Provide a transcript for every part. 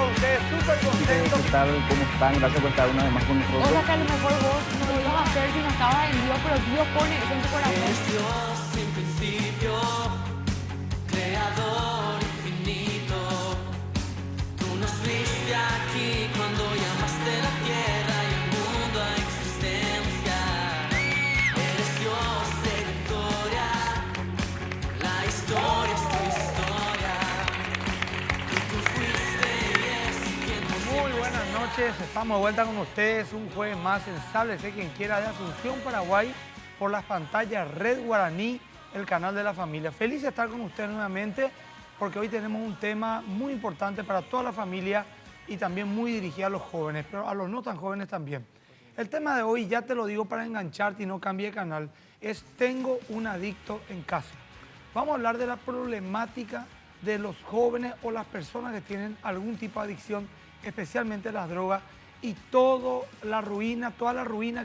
ustedes, súper contentos. ¿Qué tal? ¿Cómo están? Gracias por estar una vez más con nosotros. O sea que a lo mejor vos no lo ibas a hacer si no estabas en Dios, pero Dios pone eso en tu corazón. Es Dios sin principio, creador infinito. Tú nos viste aquí cuando llamaste la tierra y el mundo a existencia. Eres Dios de victoria, la historia es tu historia. Tú fuiste y es quien nos Muy buenas noches, estamos de vuelta con ustedes un jueves más en Sálvese quien quiera de Asunción, Paraguay, por las pantallas Red Guaraní, el canal de la familia. Feliz de estar con ustedes nuevamente porque hoy tenemos un tema muy importante para toda la familia y también muy dirigido a los jóvenes, pero a los no tan jóvenes también. El tema de hoy, ya te lo digo para engancharte y no cambie de canal, es Tengo un adicto en casa. Vamos a hablar de la problemática de los jóvenes o las personas que tienen algún tipo de adicción, especialmente las drogas, y toda la ruina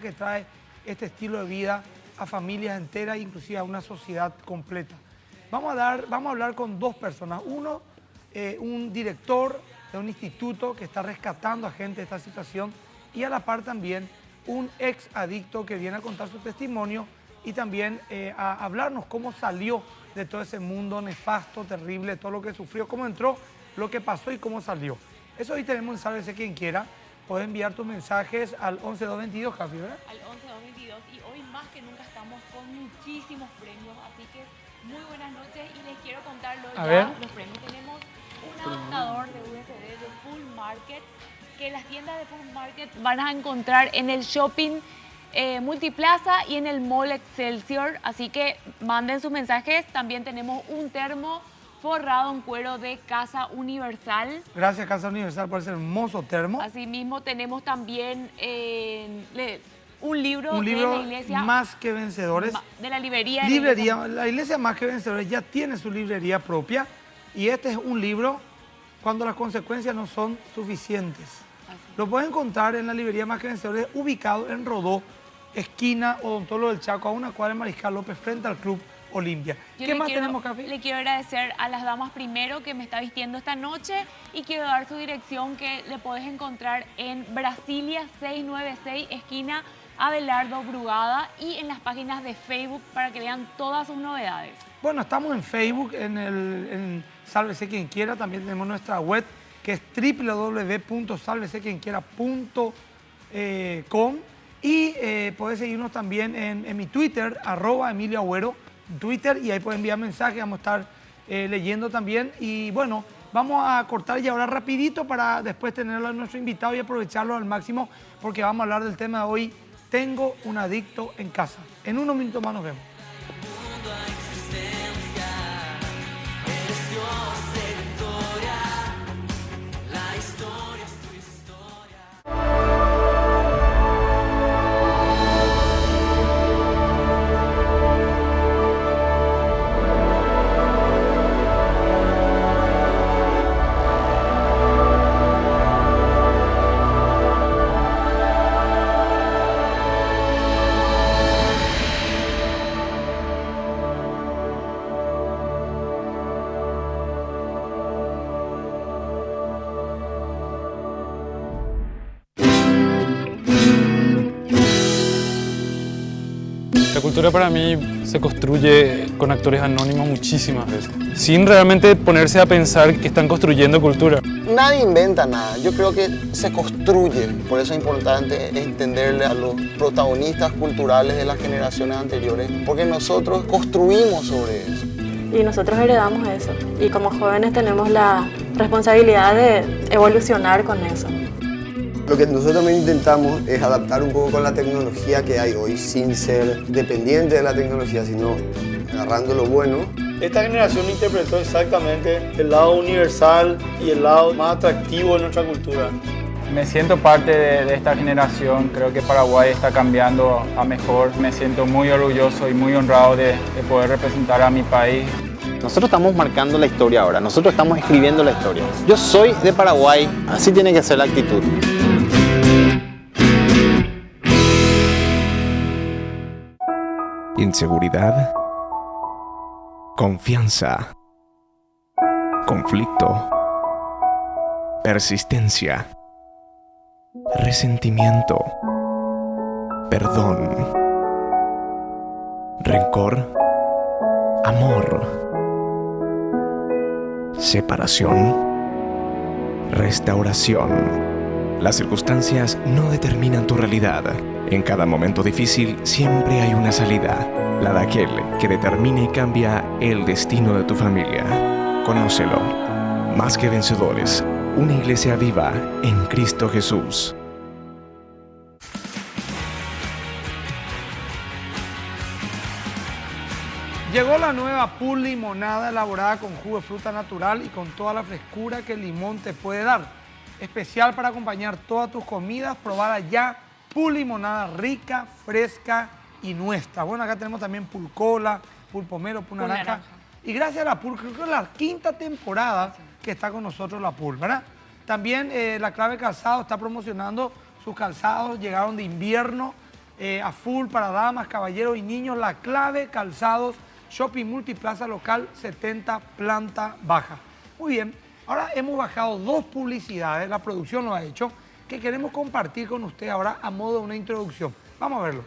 que trae este estilo de vida a familias enteras, inclusive a una sociedad completa. Vamos a hablar con dos personas. Uno, un director de un instituto que está rescatando a gente de esta situación, y a la par también un ex adicto que viene a contar su testimonio y también a hablarnos cómo salió de todo ese mundo nefasto, terrible, todo lo que sufrió, cómo entró, lo que pasó y cómo salió. Eso hoy tenemos en Sálvese quien quiera. Puedes enviar tus mensajes al 11222, Capi, ¿verdad? Al 11222, y hoy más que nunca estamos con muchísimos premios, así que muy buenas noches y les quiero contar los premios. Tenemos un adaptador de USB de Full Market, que las tiendas de Full Market van a encontrar en el shopping Multiplaza y en el Mall Excelsior, así que manden sus mensajes. También tenemos un termo forrado en cuero de Casa Universal. Gracias, Casa Universal, por ese hermoso termo. Asimismo, tenemos también un libro de la iglesia Más que Vencedores. De la librería. La iglesia Más que Vencedores ya tiene su librería propia, y este es un libro cuando las consecuencias no son suficientes. Lo pueden encontrar en la librería Más que Vencedores, ubicado en Rodó, esquina Odontólogo del Chaco, a una cuadra de Mariscal López, frente al Club Olimpia. ¿Qué más tenemos, Café? Le quiero agradecer a las damas primero que me está vistiendo esta noche, y quiero dar su dirección, que le podés encontrar en Brasilia 696, esquina Abelardo Brugada, y en las páginas de Facebook para que vean todas sus novedades. Bueno, estamos en Facebook, en Sálvese quien quiera. También tenemos nuestra web, que es www.salvesequienquiera.com, y podés seguirnos también en mi Twitter, @EmilioAgüero, Twitter, y ahí pueden enviar mensajes, vamos a estar leyendo también. Y bueno, vamos a cortar y ahora rapidito para después tenerlo a nuestro invitado y aprovecharlo al máximo, porque vamos a hablar del tema de hoy, Tengo un adicto en casa. En unos minutos más nos vemos. La cultura para mí se construye con actores anónimos muchísimas veces, sin realmente ponerse a pensar que están construyendo cultura. Nadie inventa nada, yo creo que se construye, por eso es importante entenderle a los protagonistas culturales de las generaciones anteriores, porque nosotros construimos sobre eso. Y nosotros heredamos eso, y como jóvenes tenemos la responsabilidad de evolucionar con eso. Lo que nosotros también intentamos es adaptar un poco con la tecnología que hay hoy, sin ser dependiente de la tecnología, sino agarrando lo bueno. Esta generación interpretó exactamente el lado universal y el lado más atractivo de nuestra cultura. Me siento parte de esta generación, creo que Paraguay está cambiando a mejor. Me siento muy orgulloso y muy honrado de poder representar a mi país. Nosotros estamos marcando la historia ahora, nosotros estamos escribiendo la historia. Yo soy de Paraguay, así tiene que ser la actitud. Inseguridad, confianza, conflicto, persistencia, resentimiento, perdón, rencor, amor, separación, restauración. Las circunstancias no determinan tu realidad. En cada momento difícil siempre hay una salida, la de aquel que determina y cambia el destino de tu familia. Conócelo. Más que vencedores, una iglesia viva en Cristo Jesús. Llegó la nueva Pool Limonada elaborada con jugo de fruta natural y con toda la frescura que el limón te puede dar. Especial para acompañar todas tus comidas, probada ya Pool Limonada rica, fresca y nuestra. Bueno, acá tenemos también Pool Cola, Pool Pomelo, Pool Naranja. Y gracias a la Pool, creo que es la quinta temporada que está con nosotros la Pool, ¿verdad? También la Clave Calzado está promocionando sus calzados, llegaron de invierno a full para damas, caballeros y niños. La Clave Calzados, Shopping Multiplaza Local 70, planta baja. Muy bien, ahora hemos bajado 2 publicidades, la producción lo ha hecho, que queremos compartir con usted ahora a modo de una introducción. Vamos a verlo.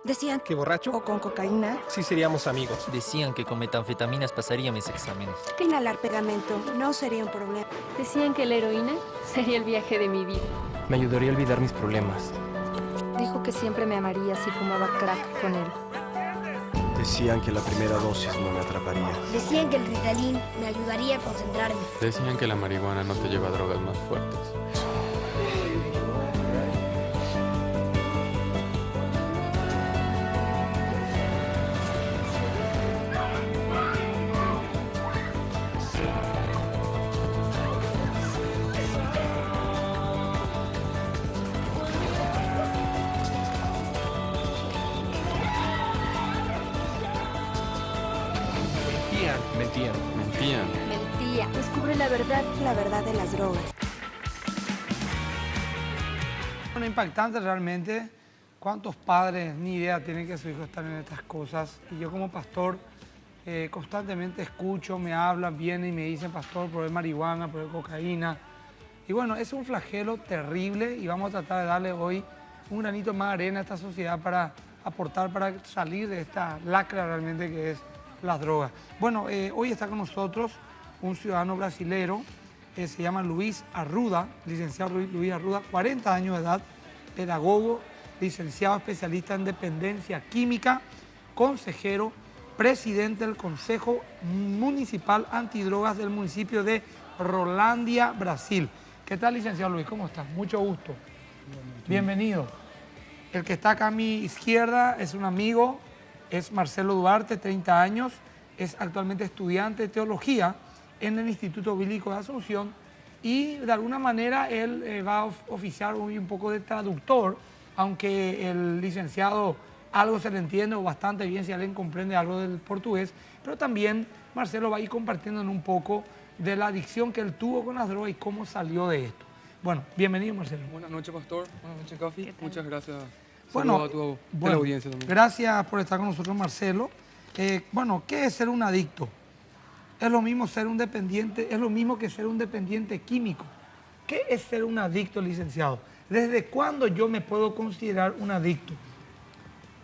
Decían que borracho o con cocaína sí seríamos amigos. Decían que con metanfetaminas pasaría mis exámenes. Que inhalar pegamento no sería un problema. Decían que la heroína sería el viaje de mi vida. Me ayudaría a olvidar mis problemas. Dijo que siempre me amaría si fumaba crack con él. Decían que la primera dosis no me atraparía. Decían que el Ritalin me ayudaría a concentrarme. Decían que la marihuana no te lleva a drogas más fuertes. Mentía. Descubre la verdad de las drogas. Bueno, impactante realmente. ¿Cuántos padres ni idea tienen que sus hijos están en estas cosas? Y yo como pastor constantemente escucho, me hablan, vienen y me dicen, pastor, probé marihuana, probé cocaína. Y bueno, es un flagelo terrible y vamos a tratar de darle hoy un granito más de arena a esta sociedad para aportar, para salir de esta lacra realmente que es las drogas. Bueno, hoy está con nosotros un ciudadano brasilero, se llama Luis Arruda, licenciado Luis Arruda, 40 años de edad, pedagogo, licenciado especialista en dependencia química, consejero, presidente del Consejo Municipal Antidrogas del municipio de Rolândia, Brasil. ¿Qué tal, licenciado Luis? ¿Cómo estás? Mucho gusto. Bienvenido. El que está acá a mi izquierda es un amigo, es Marcelo Duarte, 30 años, es actualmente estudiante de teología en el Instituto Bíblico de Asunción y de alguna manera él va a oficiar hoy un poco de traductor, aunque el licenciado algo se le entiende o bastante bien si alguien comprende algo del portugués, pero también Marcelo va a ir compartiendo un poco de la adicción que él tuvo con las drogas y cómo salió de esto. Bueno, bienvenido, Marcelo. Buenas noches, pastor. Buenas noches, Cafi. Muchas gracias. Bueno, a tu audiencia también. Gracias por estar con nosotros, Marcelo. Bueno, ¿qué es ser un adicto? Es lo mismo ser un dependiente, es lo mismo que ser un dependiente químico. ¿Qué es ser un adicto, licenciado? ¿Desde cuándo yo me puedo considerar un adicto?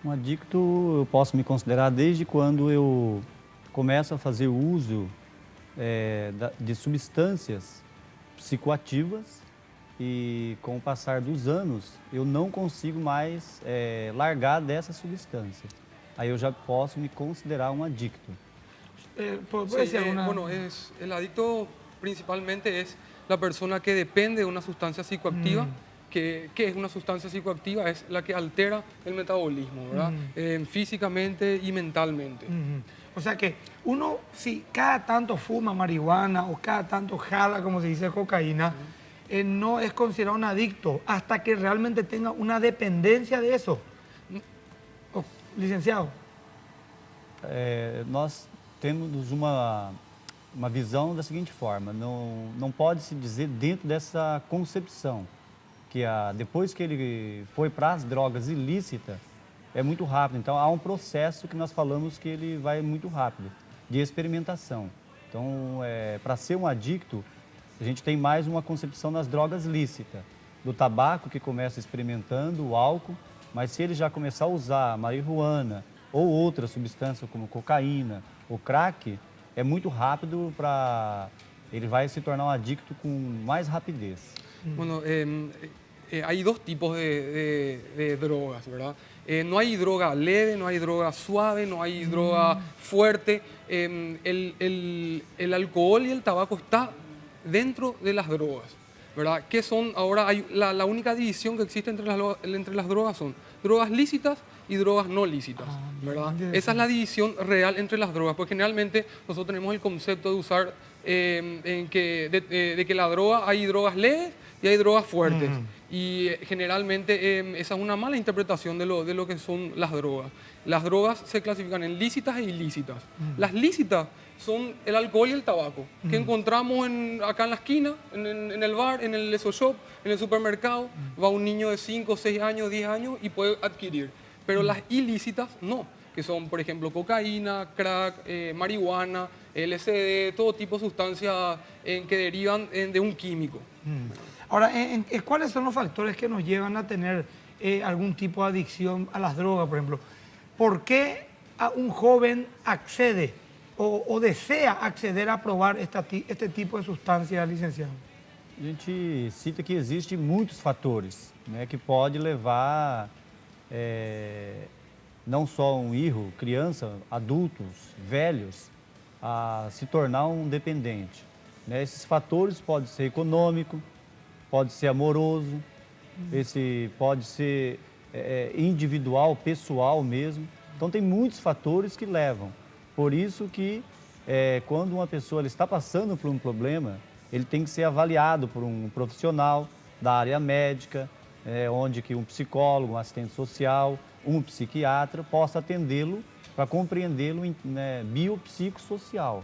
Um adicto eu posso me considerar desde quando eu começo a fazer uso de substâncias psicoativas e com o passar dos anos eu não consigo mais largar dessa substância. Aí eu já posso me considerar um adicto. Bueno, el adicto principalmente es la persona que depende de una sustancia psicoactiva. ¿Qué es una sustancia psicoactiva? Es la que altera el metabolismo, ¿verdad? Físicamente y mentalmente. O sea que uno, si cada tanto fuma marihuana o cada tanto jala, como se dice, cocaína, no es considerado un adicto hasta que realmente tenga una dependencia de eso. Licenciado. Nós temos uma visão da seguinte forma, não pode se dizer dentro dessa concepção que depois que ele foi para as drogas ilícitas, é muito rápido. Então há um processo que nós falamos que ele vai muito rápido. de experimentação. Então, para ser um adicto, a gente tem mais uma concepção das drogas lícitas, do tabaco que começa experimentando, o álcool, mas se ele já começar a usar marihuana ou outra substância como cocaína ou crack, é muito rápido ele vai se tornar um adicto com mais rapidez. Bueno, hay dos tipos de drogas, ¿verdad? No hay droga leve, no hay droga suave, no hay droga fuerte. El alcohol y el tabaco está dentro de las drogas, ¿verdad? Que son ahora la única división que existe entre las drogas son drogas lícitas y drogas no lícitas, ¿verdad? Esa es la división real entre las drogas, porque generalmente nosotros tenemos el concepto de usar de que la droga, hay drogas leves y hay drogas fuertes. Y generalmente esa es una mala interpretación de lo que son las drogas. Las drogas se clasifican en lícitas e ilícitas. Las lícitas son el alcohol y el tabaco, que encontramos acá en la esquina, en el bar, en el Esso Shop, en el supermercado. Va un niño de 5, 6 años, 10 años y puede adquirir. Pero las ilícitas no, que son, por ejemplo, cocaína, crack, marihuana, LSD, todo tipo de sustancias que derivan de un químico. Ahora, ¿cuáles son los factores que nos llevan a tener algún tipo de adicción a las drogas, por ejemplo? ¿Por qué un joven accede o desea acceder a provar este tipo de sustancias, licenciado? A gente cita que existem muitos fatores, né, que pode levar não só um hijo, criança, adultos, velhos, a se tornar um dependente. Né? Esses fatores podem ser econômico, pode ser amoroso, esse pode ser individual, pessoal mesmo. Então tem muitos fatores que levam. Por isso que quando uma pessoa está passando por um problema, ele tem que ser avaliado por um profissional da área médica, onde que um psicólogo, um assistente social, um psiquiatra possa atendê-lo para compreendê-lo biopsicossocial.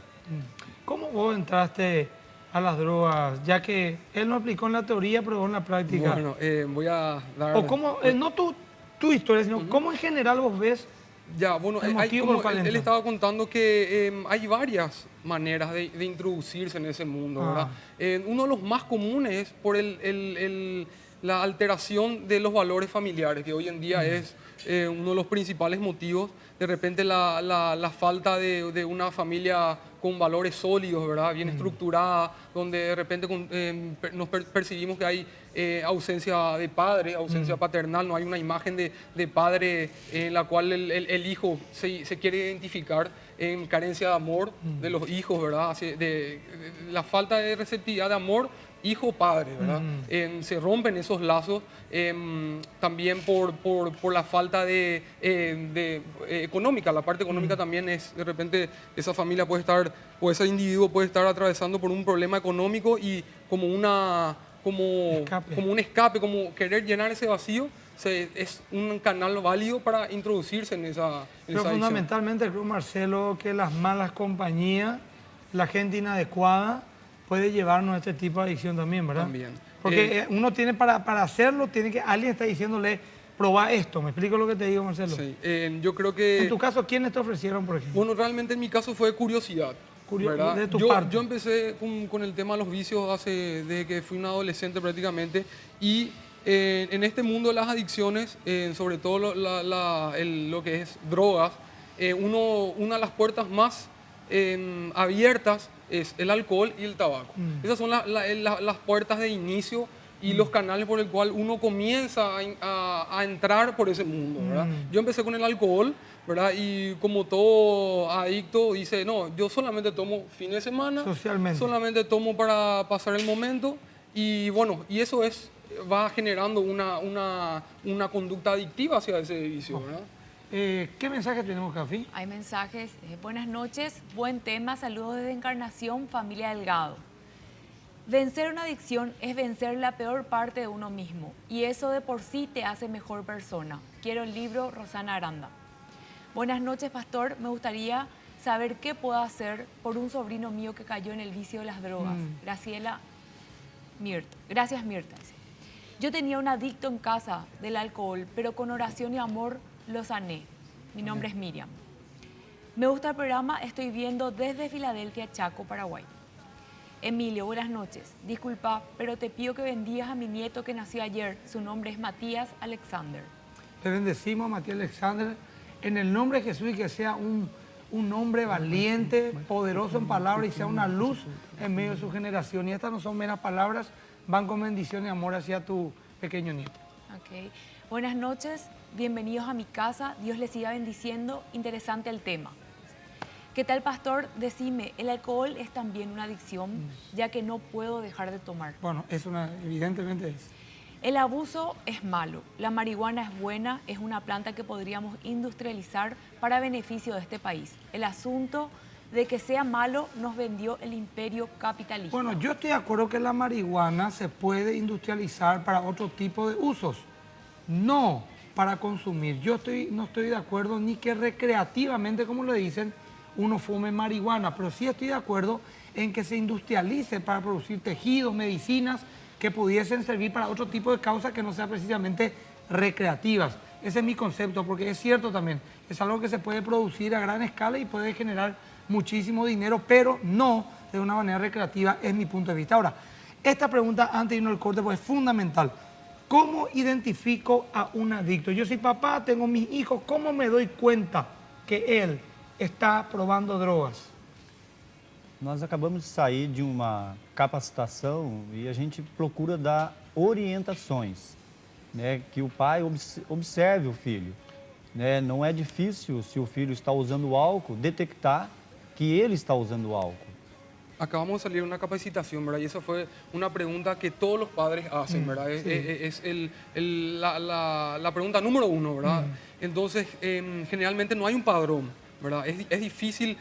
¿Cómo vos entraste a las drogas? Ya que él no aplicó en la teoría, pero en la práctica. Bueno, voy a dar... O cómo, no tu historia, sino cómo en general vos ves. Ya, bueno, él estaba contando que hay varias maneras de introducirse en ese mundo, ¿verdad? Uno de los más comunes es por la alteración de los valores familiares, que hoy en día es uno de los principales motivos. De repente la falta de una familia con valores sólidos, ¿verdad? Bien estructurada, donde de repente nos percibimos que hay ausencia de padre, ausencia paternal, no hay una imagen de padre en la cual el hijo se quiere identificar, en carencia de amor de los hijos, ¿verdad? La falta de receptividad de amor hijo-padre, ¿verdad? Se rompen esos lazos también por la falta de económica. La parte económica también es, de repente, esa familia puede estar, o ese individuo puede estar atravesando por un problema económico y como un escape, como querer llenar ese vacío, es un canal válido para introducirse en esa Pero fundamentalmente creo, Marcelo, que las malas compañías, la gente inadecuada, puede llevarnos a este tipo de adicción también, ¿verdad? También. Porque uno tiene, para hacerlo, alguien está diciéndole, probá esto. ¿Me explico lo que te digo, Marcelo? Sí, yo creo que... En tu caso, ¿quiénes te ofrecieron, por ejemplo? Bueno, realmente en mi caso fue curiosidad. ¿verdad? De tu parte. Yo empecé con el tema de los vicios desde que fui un adolescente prácticamente y en este mundo de las adicciones, sobre todo lo que es drogas, una de las puertas más abiertas es el alcohol y el tabaco. Esas son las puertas de inicio y los canales por el cual uno comienza a entrar por ese mundo, ¿verdad? Yo empecé con el alcohol, ¿verdad? Y como todo adicto dice, no, yo solamente tomo fin de semana, solamente tomo para pasar el momento y bueno, y eso va generando una conducta adictiva hacia ese vicio, ¿verdad? ¿Qué mensaje tenemos, Café? Hay mensajes. Buenas noches, buen tema, saludos desde Encarnación, familia Delgado. Vencer una adicción es vencer la peor parte de uno mismo y eso de por sí te hace mejor persona. Quiero el libro, Rosana Aranda. Buenas noches, pastor. Me gustaría saber qué puedo hacer por un sobrino mío que cayó en el vicio de las drogas. Graciela Mirta. Gracias, Mirta. Yo tenía un adicto en casa del alcohol, pero con oración y amor lo sané. Mi nombre es Miriam. Me gusta el programa, estoy viendo desde Filadelfia, Chaco, Paraguay. Emilio, buenas noches. Disculpa, pero te pido que bendigas a mi nieto que nació ayer. Su nombre es Matías Alexander. Le bendecimos a Matías Alexander en el nombre de Jesús y que sea un hombre valiente, poderoso en palabras y sea una luz en medio de su generación. Y estas no son meras palabras, van con bendición y amor hacia tu pequeño nieto. Ok. Buenas noches, bienvenidos a mi casa. Dios les siga bendiciendo. Interesante el tema. ¿Qué tal, pastor? Decime, ¿el alcohol es también una adicción, ya que no puedo dejar de tomar? Bueno, evidentemente es. El abuso es malo, la marihuana es buena, es una planta que podríamos industrializar para beneficio de este país. El asunto de que sea malo nos vendió el imperio capitalista. Bueno, yo estoy de acuerdo que la marihuana se puede industrializar para otro tipo de usos, no para consumir. Yo no estoy de acuerdo ni que recreativamente, como le dicen, uno fume marihuana, pero sí estoy de acuerdo en que se industrialice para producir tejidos, medicinas que pudiesen servir para otro tipo de causas que no sean precisamente recreativas. Ese es mi concepto, porque es cierto también, es algo que se puede producir a gran escala y puede generar muchísimo dinero, pero no de una manera recreativa, es mi punto de vista. Ahora, esta pregunta antes de irnos al corte pues, es fundamental. ¿Cómo identifico a un adicto? Yo soy papá, tengo mis hijos, ¿cómo me doy cuenta que él está probando drogas? Nós acabamos de sair de uma capacitação e a gente procura dar orientações, né, que o pai observe o filho. Né? Não é difícil, se o filho está usando álcool, detectar que ele está usando álcool. Acabamos de salir de una capacitación, ¿verdad? Y esa fue una pregunta que todos los padres hacen, ¿verdad? Es la pregunta número uno, ¿verdad? Entonces, generalmente no hay un padrón, ¿verdad? Es difícil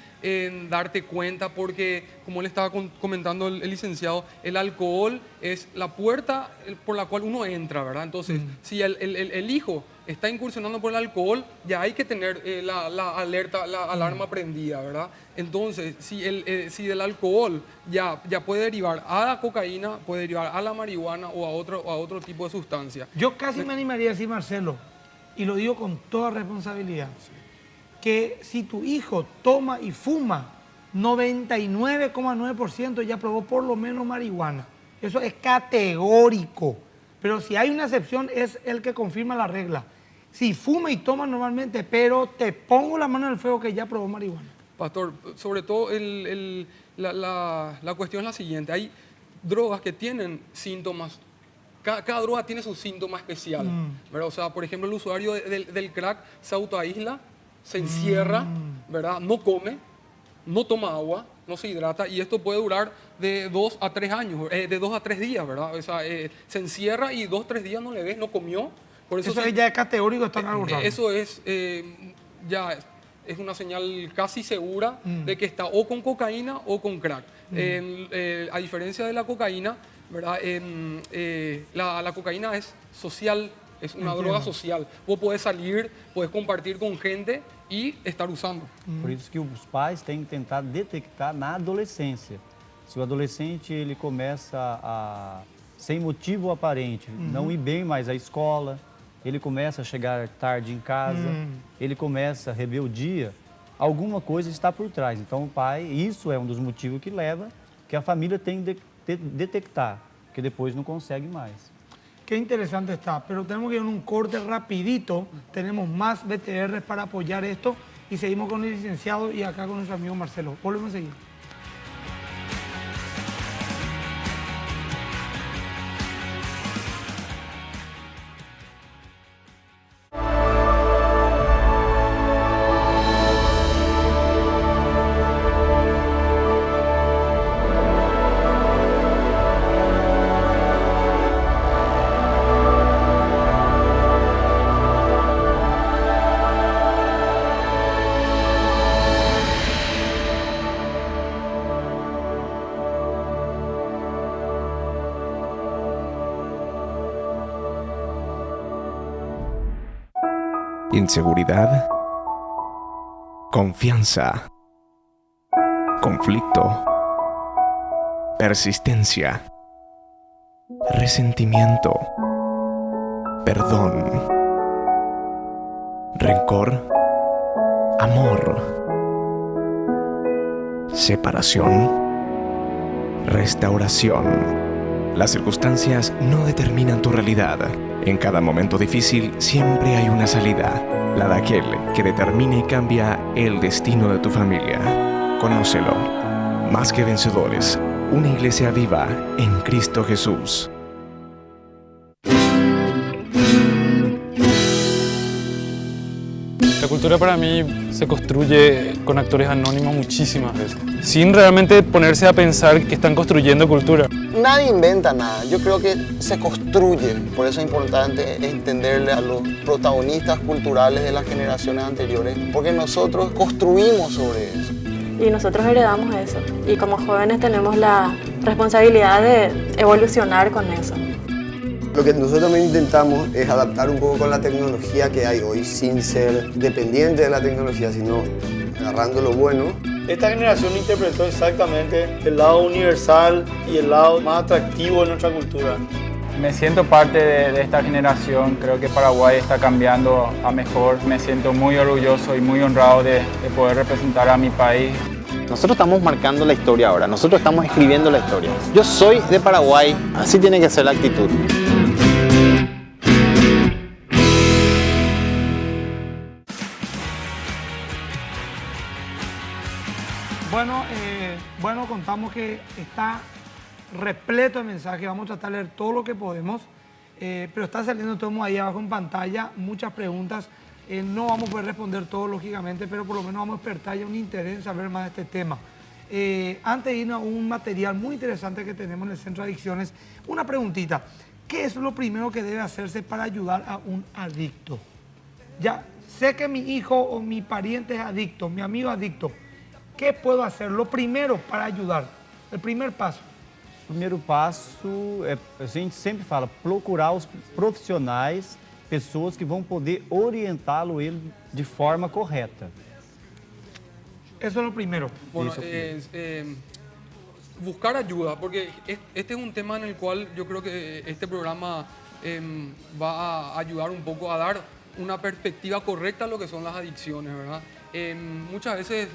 darte cuenta porque, como le estaba comentando el licenciado, el alcohol es la puerta por la cual uno entra, ¿verdad? Entonces, si el hijo está incursionando por el alcohol, ya hay que tener la alerta, la alarma prendida, ¿verdad? Entonces, si del alcohol ya puede derivar a la cocaína, puede derivar a la marihuana o a otro tipo de sustancia. Yo casi me animaría a decir, Marcelo, y lo digo con toda responsabilidad, que si tu hijo toma y fuma, 99,9% ya probó por lo menos marihuana. Eso es categórico. Pero si hay una excepción, es el que confirma la regla. Si fuma y toma normalmente, pero te pongo la mano en el fuego que ya probó marihuana. Pastor, sobre todo la cuestión es la siguiente. Hay drogas que tienen síntomas. Cada droga tiene su síntoma especial. ¿Verdad? O sea, por ejemplo, el usuario del crack se autoaísla, se encierra, ¿verdad? No come, no toma agua, no se hidrata y esto puede durar de 2 a 3 años, de 2 a 3 días, ¿verdad? O sea, se encierra y 2 a 3 días no le ves, no comió. Por eso ya es categórico, está algo raro. Eso es, ya es una señal casi segura de que está o con cocaína o con crack. A diferencia de la cocaína, ¿verdad? La cocaína es social. Es una droga social. Vos podés salir, podés compartir con gente e estar usando. Por isso que os pais têm que tentar detectar na adolescência. Se o adolescente ele começa a, sem motivo aparente, não ir bem mais à escola, ele começa a chegar tarde em casa, ele começa a rebeldia, alguma coisa está por trás. Então o pai, isso é um dos motivos que leva que a família tem que detectar, porque depois não consegue mais. Qué interesante está, pero tenemos que ir en un corte rapidito, tenemos más BTR para apoyar esto y seguimos con el licenciado y acá con nuestro amigo Marcelo. Volvemos a seguir. Inseguridad, confianza, conflicto, persistencia, resentimiento, perdón, rencor, amor, separación, restauración. Las circunstancias no determinan tu realidad. En cada momento difícil siempre hay una salida, la de aquel que determina y cambia el destino de tu familia. Conócelo. Más que vencedores, una iglesia viva en Cristo Jesús. La cultura para mí se construye con actores anónimos muchísimas veces, sin realmente ponerse a pensar que están construyendo cultura. Nadie inventa nada, yo creo que se construye. Por eso es importante entenderle a los protagonistas culturales de las generaciones anteriores, porque nosotros construimos sobre eso. Y nosotros heredamos eso. Y como jóvenes tenemos la responsabilidad de evolucionar con eso. Lo que nosotros también intentamos es adaptar un poco con la tecnología que hay hoy, sin ser dependiente de la tecnología, sino agarrando lo bueno. Esta generación interpretó exactamente el lado universal y el lado más atractivo de nuestra cultura. Me siento parte de esta generación, creo que Paraguay está cambiando a mejor. Me siento muy orgulloso y muy honrado de poder representar a mi país. Nosotros estamos marcando la historia ahora, nosotros estamos escribiendo la historia. Yo soy de Paraguay, así tiene que ser la actitud. Bueno, contamos que está repleto de mensajes, vamos a tratar de leer todo lo que podemos, pero está saliendo todo ahí abajo en pantalla, muchas preguntas, no vamos a poder responder todo lógicamente, pero por lo menos vamos a despertar ya un interés en saber más de este tema. Antes de irnos a un material muy interesante que tenemos en el Centro de Adicciones, una preguntita, ¿qué es lo primero que debe hacerse para ayudar a un adicto? Ya sé que mi hijo o mi pariente es adicto, mi amigo es adicto, ¿qué puedo hacer? Lo primero para ayudar, el primer paso. O primeiro passo é, a gente sempre fala, procurar os profissionais, pessoas que vão poder orientá-lo ele de forma correta. Eso es lo primero. Bueno, buscar ayuda, porque este es un tema en el cual yo creo que este programa va a ayudar un poco a dar una perspectiva correcta a lo que son las adicciones, ¿verdad? Muchas veces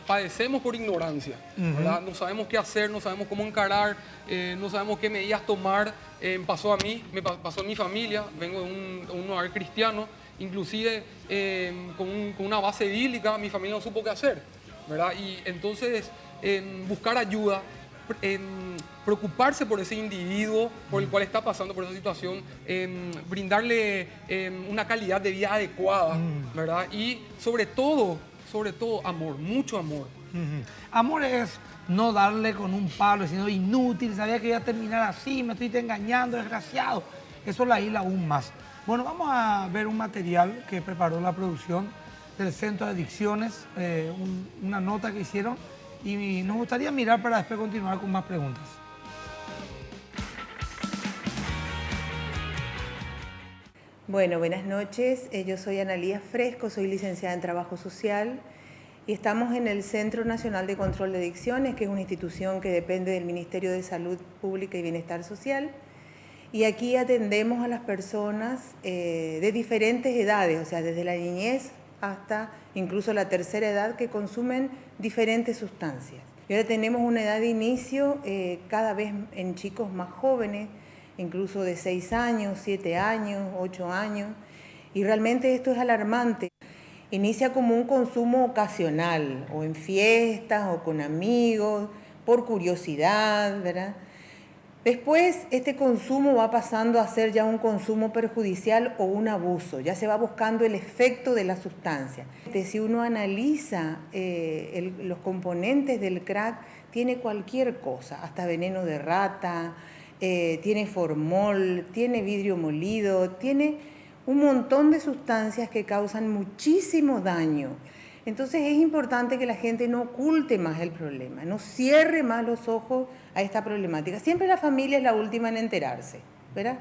padecemos por ignorancia, ¿verdad? No sabemos qué hacer, no sabemos cómo encarar, no sabemos qué medidas tomar. Pasó a mí, me pasó en mi familia, vengo de un hogar cristiano, inclusive con una base bíblica, mi familia no supo qué hacer, ¿verdad? Y entonces buscar ayuda, preocuparse por ese individuo por el cual está pasando por esa situación, brindarle una calidad de vida adecuada, ¿verdad? Y sobre todo, amor, mucho amor. Amor es no darle con un palo diciendo inútil, sabía que iba a terminar así, me estoy engañando, desgraciado. Eso la hila aún más. Bueno, vamos a ver un material que preparó la producción del Centro de Adicciones, una nota que hicieron, y nos gustaría mirar para después continuar con más preguntas. Bueno, buenas noches. Yo soy Analía Fresco, soy licenciada en Trabajo Social y estamos en el Centro Nacional de Control de Adicciones, que es una institución que depende del Ministerio de Salud Pública y Bienestar Social. Y aquí atendemos a las personas de diferentes edades, o sea, desde la niñez hasta incluso la tercera edad, que consumen diferentes sustancias. Y ahora tenemos una edad de inicio cada vez en chicos más jóvenes, incluso de 6 años, 7 años, 8 años, y realmente esto es alarmante. Inicia como un consumo ocasional, o en fiestas, o con amigos, por curiosidad, ¿verdad? Después, este consumo va pasando a ser ya un consumo perjudicial o un abuso, ya se va buscando el efecto de la sustancia. Si uno analiza los componentes del crack, tiene cualquier cosa, hasta veneno de rata, tiene formol, tiene vidrio molido, tiene un montón de sustancias que causan muchísimo daño. Entonces es importante que la gente no oculte más el problema, no cierre más los ojos a esta problemática. Siempre la familia es la última en enterarse, ¿verdad?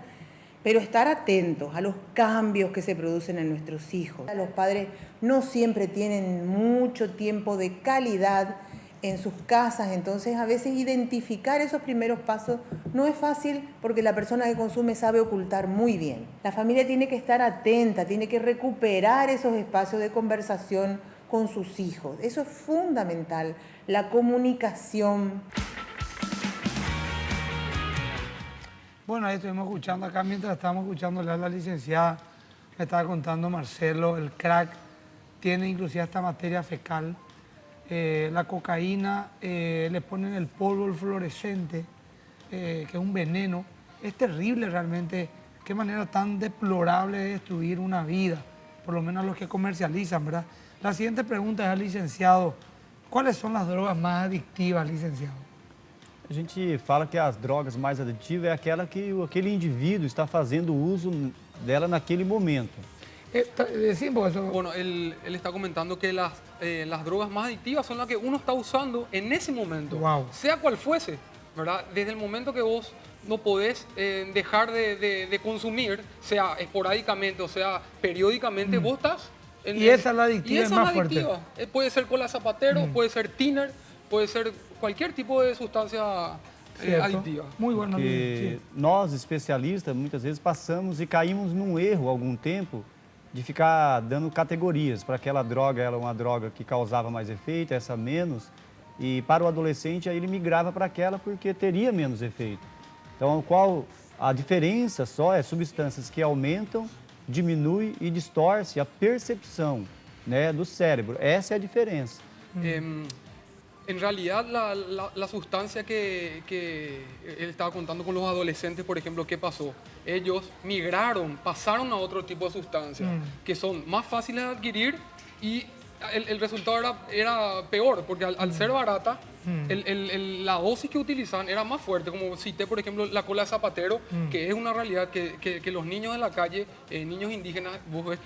Pero estar atentos a los cambios que se producen en nuestros hijos. Los padres no siempre tienen mucho tiempo de calidad en sus casas, entonces a veces identificar esos primeros pasos no es fácil porque la persona que consume sabe ocultar muy bien. La familia tiene que estar atenta, tiene que recuperar esos espacios de conversación con sus hijos. Eso es fundamental, la comunicación. Bueno, ahí estuvimos escuchando acá, mientras estábamos escuchándole a la licenciada, me estaba contando Marcelo, el crack tiene inclusive hasta materia fecal, la cocaína, le ponen el polvo, el fluorescente, que es un veneno. Es terrible realmente, qué manera tan deplorable de destruir una vida, por lo menos los que comercializan, ¿verdad? La siguiente pregunta es al licenciado, ¿cuáles son las drogas más adictivas, licenciado? A gente fala que as drogas mais aditivas é aquela que aquele indivíduo está fazendo uso dela naquele momento. Bueno, él está comentando que las drogas más adictivas son las que uno está usando en ese momento, sea cual fuese, ¿verdad? Desde el momento que vos no podés dejar de consumir, sea esporádicamente o sea periódicamente, vos estás... Y esa es la adictiva, es más fuerte. Puede ser cola zapatero, puede ser thinner, puede ser cualquier tipo de sustancia aditiva. Muy bueno. Porque nós, especialistas, muitas vezes passamos e caímos num erro há algum tempo de ficar dando categorias. Para aquela droga, ela é uma droga que causava mais efeito, essa menos. E para o adolescente, aí ele migrava para aquela porque teria menos efeito. Então, qual a diferença só é substâncias que aumentam, diminui e distorce a percepção, né, do cérebro. Essa é a diferença. En realidad, la sustancia que él estaba contando con los adolescentes, por ejemplo, ¿qué pasó? Ellos migraron, pasaron a otro tipo de sustancias que son más fáciles de adquirir y el resultado era peor, porque al ser barata, la dosis que utilizaban era más fuerte. Como cité, por ejemplo, la cola de zapatero, que es una realidad que los niños de la calle, niños indígenas, vos ves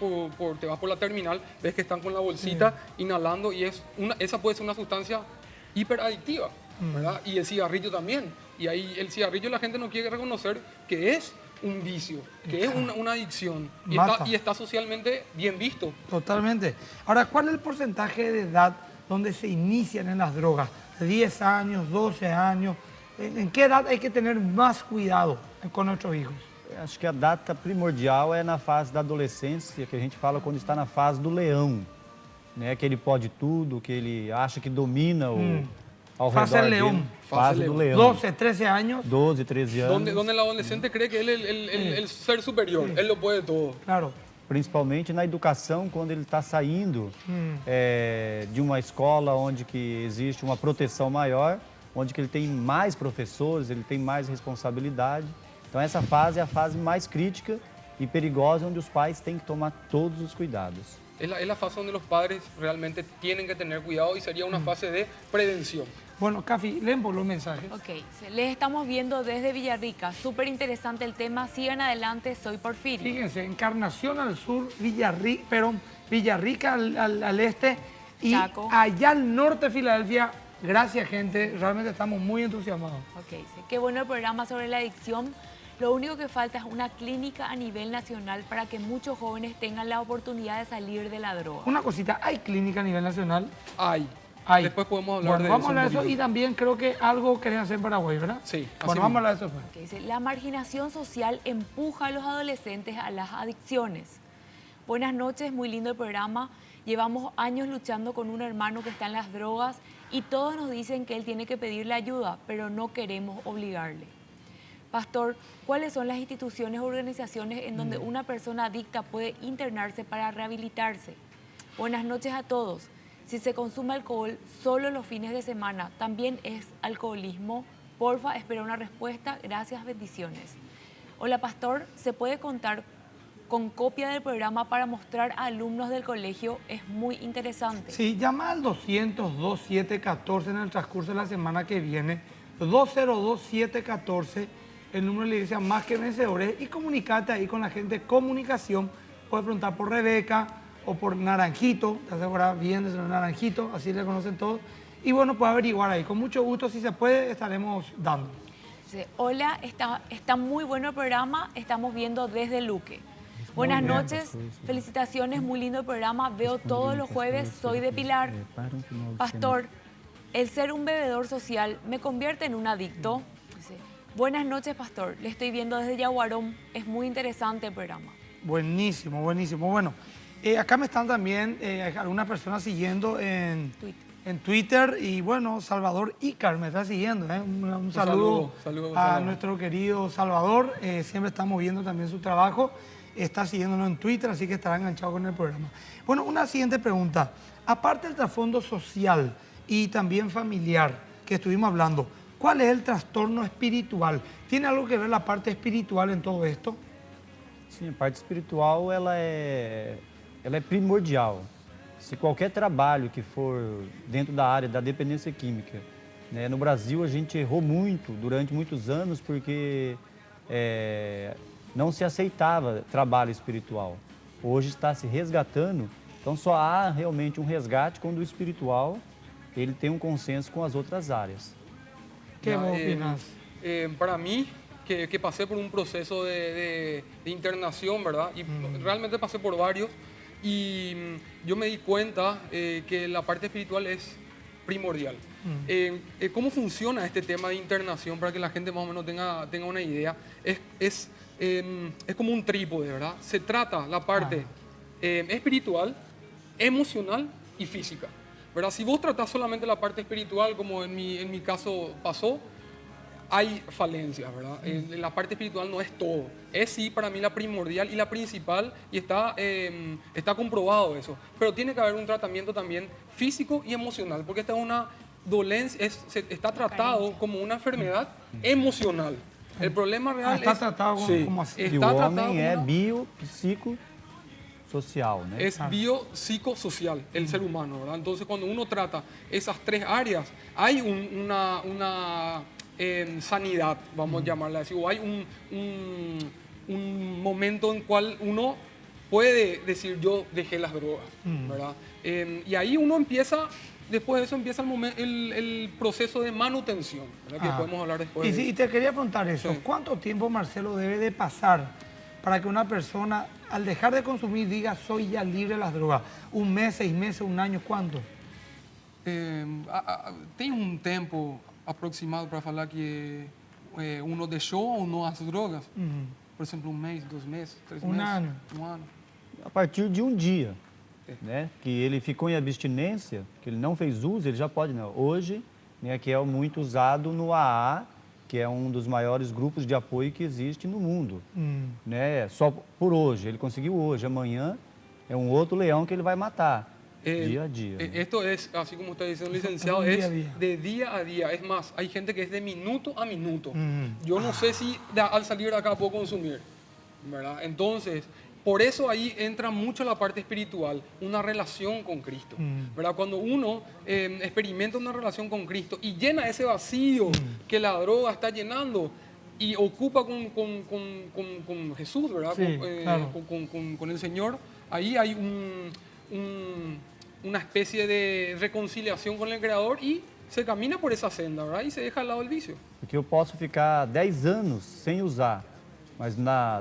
te vas por la terminal, ves que están con la bolsita inhalando y esa puede ser una sustancia hiperadictiva, ¿verdad? Y el cigarrillo también. Y ahí el cigarrillo la gente no quiere reconocer que es un vicio, que es una adicción y está socialmente bien visto. Totalmente. Ahora, ¿cuál es el porcentaje de edad donde se inician en las drogas? 10 años, 12 años. ¿En qué edad hay que tener más cuidado con nuestros hijos? Acho que a data primordial é na fase da adolescência, que a gente fala quando está na fase do leão, né? Que ele pode tudo, que ele acha que domina ao fase redor leão. dele. Fase do leão. 12, 13 años. 12, 13 anos. Donde el adolescente cree que él es el ser superior, él lo puede todo. Claro. Principalmente na educação, quando ele está saindo de uma escola onde que existe uma proteção maior, onde que ele tem mais professores, ele tem mais responsabilidade. Então essa fase é a fase mais crítica e perigosa, onde os pais têm que tomar todos os cuidados. Es la fase donde los padres realmente tienen que tener cuidado y sería una fase de prevención. Bueno, Cafi, leen por los mensajes. Ok, les estamos viendo desde Villarrica. Súper interesante el tema. Sigan adelante, soy Porfirio. Fíjense, Encarnación al sur, Villarrica al este y Chaco. Allá al norte de Filadelfia. Gracias, gente. Realmente estamos muy entusiasmados. Ok, qué bueno el programa sobre la adicción. Lo único que falta es una clínica a nivel nacional para que muchos jóvenes tengan la oportunidad de salir de la droga. Una cosita, ¿hay clínica a nivel nacional? Hay. Después podemos hablar de eso. Vamos a hablar de eso y también creo que algo querés hacer en Paraguay, ¿verdad? Sí. Bueno, vamos a hablar de eso. Okay, dice, la marginación social empuja a los adolescentes a las adicciones. Buenas noches, muy lindo el programa. Llevamos años luchando con un hermano que está en las drogas y todos nos dicen que él tiene que pedirle ayuda, pero no queremos obligarle. Pastor, ¿cuáles son las instituciones o organizaciones en donde una persona adicta puede internarse para rehabilitarse? Buenas noches a todos. Si se consume alcohol solo los fines de semana, ¿también es alcoholismo? Porfa, espero una respuesta. Gracias, bendiciones. Hola, Pastor. ¿Se puede contar con copia del programa para mostrar a alumnos del colegio? Es muy interesante. Sí, llama al 200-2714 en el transcurso de la semana que viene. 202-714, el número de la iglesia Más que Vencedores, y comunicate ahí con la gente de comunicación. Puedes preguntar por Rebeca o por Naranjito, te aseguras bien de ser Naranjito, así le conocen todos. Y bueno, puedes averiguar ahí. Con mucho gusto, si se puede, estaremos dando. Sí, hola, está muy bueno el programa, estamos viendo desde Luque. Buenas noches, felicitaciones, muy lindo el programa, veo todos los jueves, soy de Pilar. Pastor, el ser un bebedor social me convierte en un adicto. Dice, buenas noches, Pastor, le estoy viendo desde Yaguarón, es muy interesante el programa. Buenísimo, buenísimo. Bueno, Acá me están también algunas personas siguiendo en Twitter y bueno, Salvador Ícar me está siguiendo. Un saludo a nuestro querido Salvador. Siempre estamos viendo también su trabajo. Está siguiéndonos en Twitter, así que estará enganchado con el programa. Bueno, una siguiente pregunta. Aparte del trasfondo social y también familiar que estuvimos hablando, ¿cuál es el trastorno espiritual? ¿Tiene algo que ver la parte espiritual en todo esto? Sim, a parte espiritual ela é primordial. Se qualquer trabalho que for dentro da área da dependência química, né, no Brasil a gente errou muito durante muitos anos porque não se aceitava trabalho espiritual. Hoje está se resgatando, então só há realmente um resgate quando o espiritual ele tem um consenso com as outras áreas. ¿Qué vos opinas? Para mí, que pasé por un proceso de internación, ¿verdad? Y realmente pasé por varios. Y yo me di cuenta que la parte espiritual es primordial. ¿Cómo funciona este tema de internación? Para que la gente más o menos tenga una idea. Es como un trípode, ¿verdad? Se trata la parte espiritual, emocional y física, ¿verdad? Si vos tratás solamente la parte espiritual, como en mi caso pasó, hay falencias, ¿verdad? La parte espiritual no es todo. Es sí para mí la primordial y la principal y está comprobado eso. Pero tiene que haber un tratamiento también físico y emocional, porque esta es una dolencia, está tratado como una enfermedad emocional. El problema real está tratado como así. E o homem é biopsicossocial, né? Es biopsicosocial el ser humano, ¿verdad? Entonces cuando uno trata esas tres áreas, hay una sanidad, vamos a llamarla así, o hay un momento en cual uno puede decir yo dejé las drogas, ¿verdad? Y ahí uno empieza, después de eso empieza el proceso de manutención, ¿verdad? Que podemos hablar después. Y te quería preguntar eso, sí. ¿Cuánto tiempo, Marcelo, debe de pasar para que una persona al dejar de consumir diga soy ya libre de las drogas? ¿Un mes, 6 meses, un año? ¿Cuánto? Tem um tempo aproximado para falar que uno deixou ou não as drogas? Por exemplo, 1 mês, 2 meses, 3 meses? Um ano. A partir de um dia, né, que ele ficou em abstinência, que ele não fez uso, ele já pode, não. Hoje, né, que é muito usado no AA, que é um dos maiores grupos de apoio que existe no mundo. Né? Só por hoje, ele conseguiu hoje, amanhã é um outro leão que ele vai matar. Día a día. Esto es, así como está diciendo el licenciado, es de día a día. Es más, hay gente que es de minuto a minuto. Yo no sé si al salir de acá puedo consumir, ¿verdad? Entonces, por eso ahí entra mucho la parte espiritual, una relación con Cristo, ¿verdad? Cuando uno experimenta una relación con Cristo y llena ese vacío que la droga está llenando y ocupa con Jesús, ¿verdad? Sí, claro. Con el Señor, ahí hay una especie de reconciliación con el Creador y se camina por esa senda, ¿verdad? Y se deja al lado el vicio. Porque eu posso ficar 10 anos sem usar, mas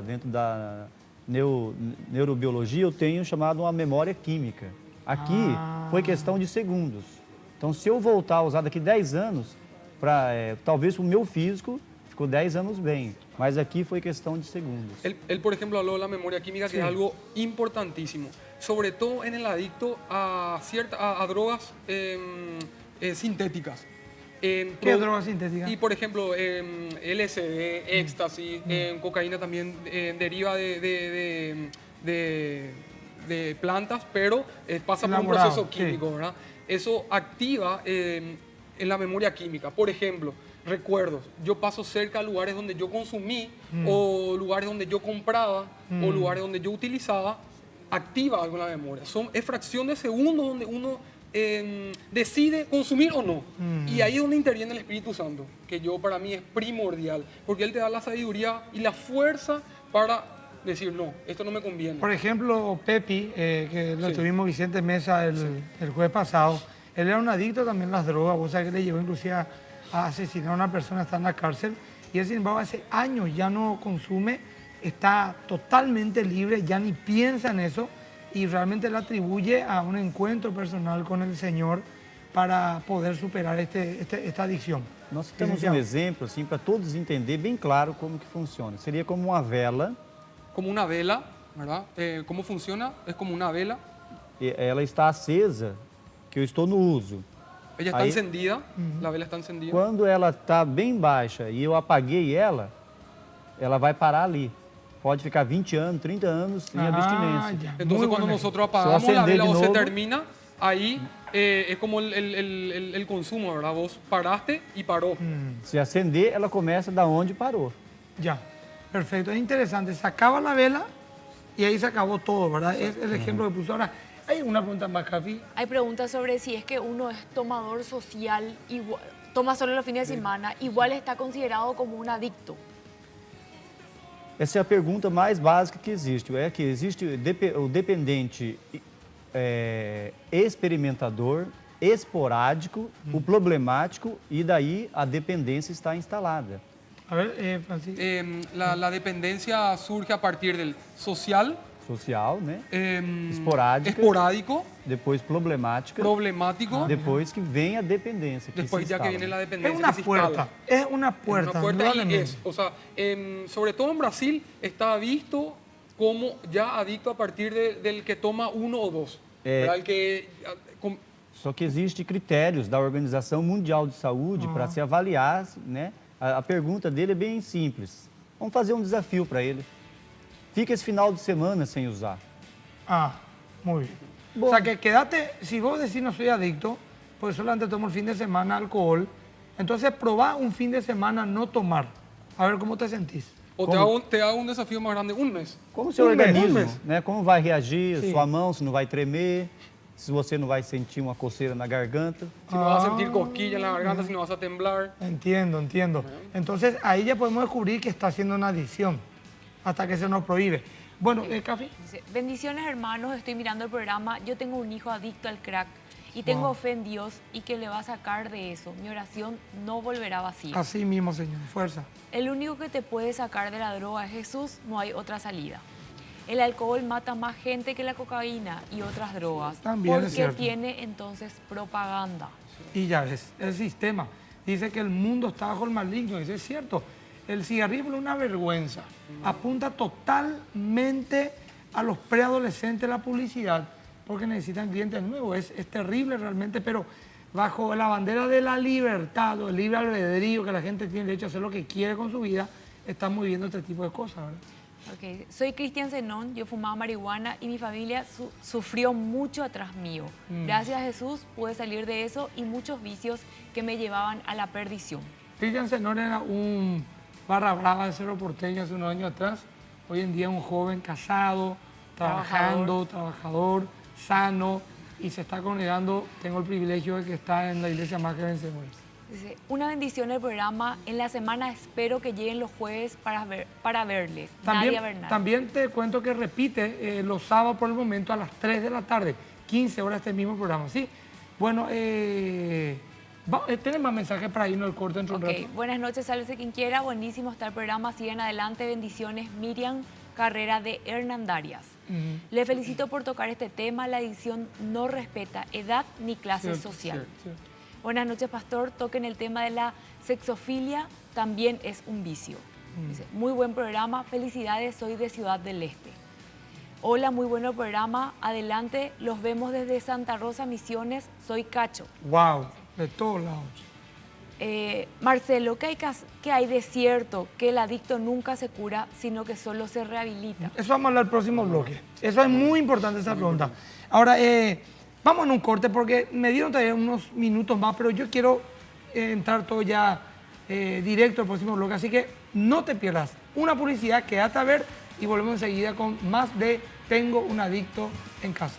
dentro da neurobiologia eu tenho chamado uma memória química. Aqui foi questão de segundos. Então, se eu voltar a usar daqui 10 anos, talvez o meu físico ficou 10 anos bem, mas aqui foi questão de segundos. Él por ejemplo, habló de la memoria química, que es algo importantísimo, sobre todo en el adicto a drogas sintéticas. ¿Qué drogas sintéticas? Y por ejemplo, LSD, éxtasis, cocaína también deriva de plantas, pero pasa por un proceso químico, ¿verdad? Eso activa en la memoria química. Por ejemplo, recuerdos. Yo paso cerca a lugares donde yo consumí, o lugares donde yo compraba, o lugares donde yo utilizaba, activa algo en la memoria. Es fracción de segundos donde uno decide consumir o no. Y ahí es donde interviene el Espíritu Santo, que para mí es primordial, porque Él te da la sabiduría y la fuerza para decir, no, esto no me conviene. Por ejemplo, Pepi, que lo tuvimos Vicente Mesa el jueves pasado, él era un adicto también a las drogas, o sea que le llevó inclusive a asesinar a una persona, está en la cárcel, y él sin embargo hace años ya no consume, está totalmente libre, ya ni piensa en eso, y realmente le atribuye a un encuentro personal con el Señor para poder superar esta adicción. Nós temos exemplo assim, para todos entender bem claro como que funciona. Seria como uma vela. Como una vela. ¿verdad? ¿Cómo funciona? Es como una vela. Ela está acesa, que eu estou no uso. Ella está encendida, la vela está encendida. Quando ela está bem baixa e eu apaguei ela vai parar ali. Pode ficar 20 anos, 30 anos em abstinência. Entonces cuando nosotros apagamos la vela o se termina, ahí es como el consumo, ¿verdad? Vos paraste y paró. Se acender, ela começa da onde parou. Ya, perfecto. Es interesante. Se acaba la vela y ahí se acabó todo, ¿verdad? Es el ejemplo que puso. Ahora, ¿hay una pregunta más, Cafi? Hay preguntas sobre si es que uno es tomador social, igual, toma solo los fines de semana, igual está considerado como un adicto. Essa é a pergunta mais básica que existe. É que existe o dependente experimentador, esporádico, o problemático, e daí a dependência está instalada. A ver, Francisco. La dependencia surge a partir del social, né? Esporádico. Depois problemático. Depois que vem a dependência. Después ya que viene la dependencia. Es una puerta. Y es, o sea, sobre todo en Brasil está visto como ya adicto a partir del que toma 1 o 2. Só que existem critérios da Organização Mundial de Saúde para se avaliar, né? A pergunta dele é bem simples. Vamos fazer um desafio para ele. Fica esse final de semana sem usar. Muy bien. O sea, que quédate, si vos decís no soy adicto, pues solamente tomo el fin de semana alcohol, entonces probá un fin de semana no tomar. A ver cómo te sentís. O te hago un desafío más grande, un mes. Como seu organismo, né? Como vai reagir, sua mão, se não vai tremer, se você não vai sentir uma coceira na garganta. Si no vas a sentir cosquilla en la garganta, si no vas a temblar. Entiendo. Entonces ahí ya podemos descubrir que está haciendo una adicción, hasta que se nos prohíbe. Bueno, Cafi. Bendiciones, hermanos, estoy mirando el programa. Yo tengo un hijo adicto al crack y tengo fe en Dios y que le va a sacar de eso. Mi oración no volverá vacía. Así mismo, Señor. Fuerza. El único que te puede sacar de la droga es Jesús, no hay otra salida. El alcohol mata más gente que la cocaína y otras drogas. También porque es cierto. Tiene entonces propaganda. Y ya ves, el sistema dice que el mundo está bajo el maligno. Eso es cierto. El cigarrillo es una vergüenza. Apunta totalmente a los preadolescentes la publicidad porque necesitan clientes nuevos. Es terrible realmente, pero bajo la bandera de la libertad o el libre albedrío, que la gente tiene derecho a hacer lo que quiere con su vida, estamos viviendo este tipo de cosas, ¿verdad? Okay. Soy Cristian Zenón, yo fumaba marihuana y mi familia sufrió mucho atrás mío. Gracias a Jesús pude salir de eso y muchos vicios que me llevaban a la perdición. Cristian Zenón era un barra brava de Cerro Porteño hace unos años atrás. Hoy en día un joven casado, trabajador, sano, y se está congregando. Tengo el privilegio de que está en la iglesia Más que Vencedores. Una bendición el programa. En la semana espero que lleguen los jueves para verles. También te cuento que repite los sábados por el momento a las 3 de la tarde, 15 horas este mismo programa, ¿sí? Bueno, ¿tienes más mensajes para irnos al corte dentro de un rato? Buenas noches, sálvese quien quiera. Buenísimo está el programa. Sigan adelante. Bendiciones. Miriam Carrera de Hernandarias. Le felicito por tocar este tema. La adicción no respeta edad ni clase social. Cierto. Buenas noches, pastor. Toquen el tema de la sexofilia. También es un vicio. Dice, muy buen programa. Felicidades. Soy de Ciudad del Este. Hola, muy bueno programa. Adelante. Los vemos desde Santa Rosa, Misiones. Soy Cacho. Wow. De todos lados. Marcelo, ¿qué hay de cierto? Que el adicto nunca se cura, sino que solo se rehabilita. Eso vamos a hablar el próximo bloque. Eso es muy importante, esa pregunta. Ahora, vamos en un corte porque me dieron todavía unos minutos más, pero yo quiero entrar todo ya directo al próximo bloque. Así que no te pierdas una publicidad, quédate a ver y volvemos enseguida con más de Tengo un adicto en casa.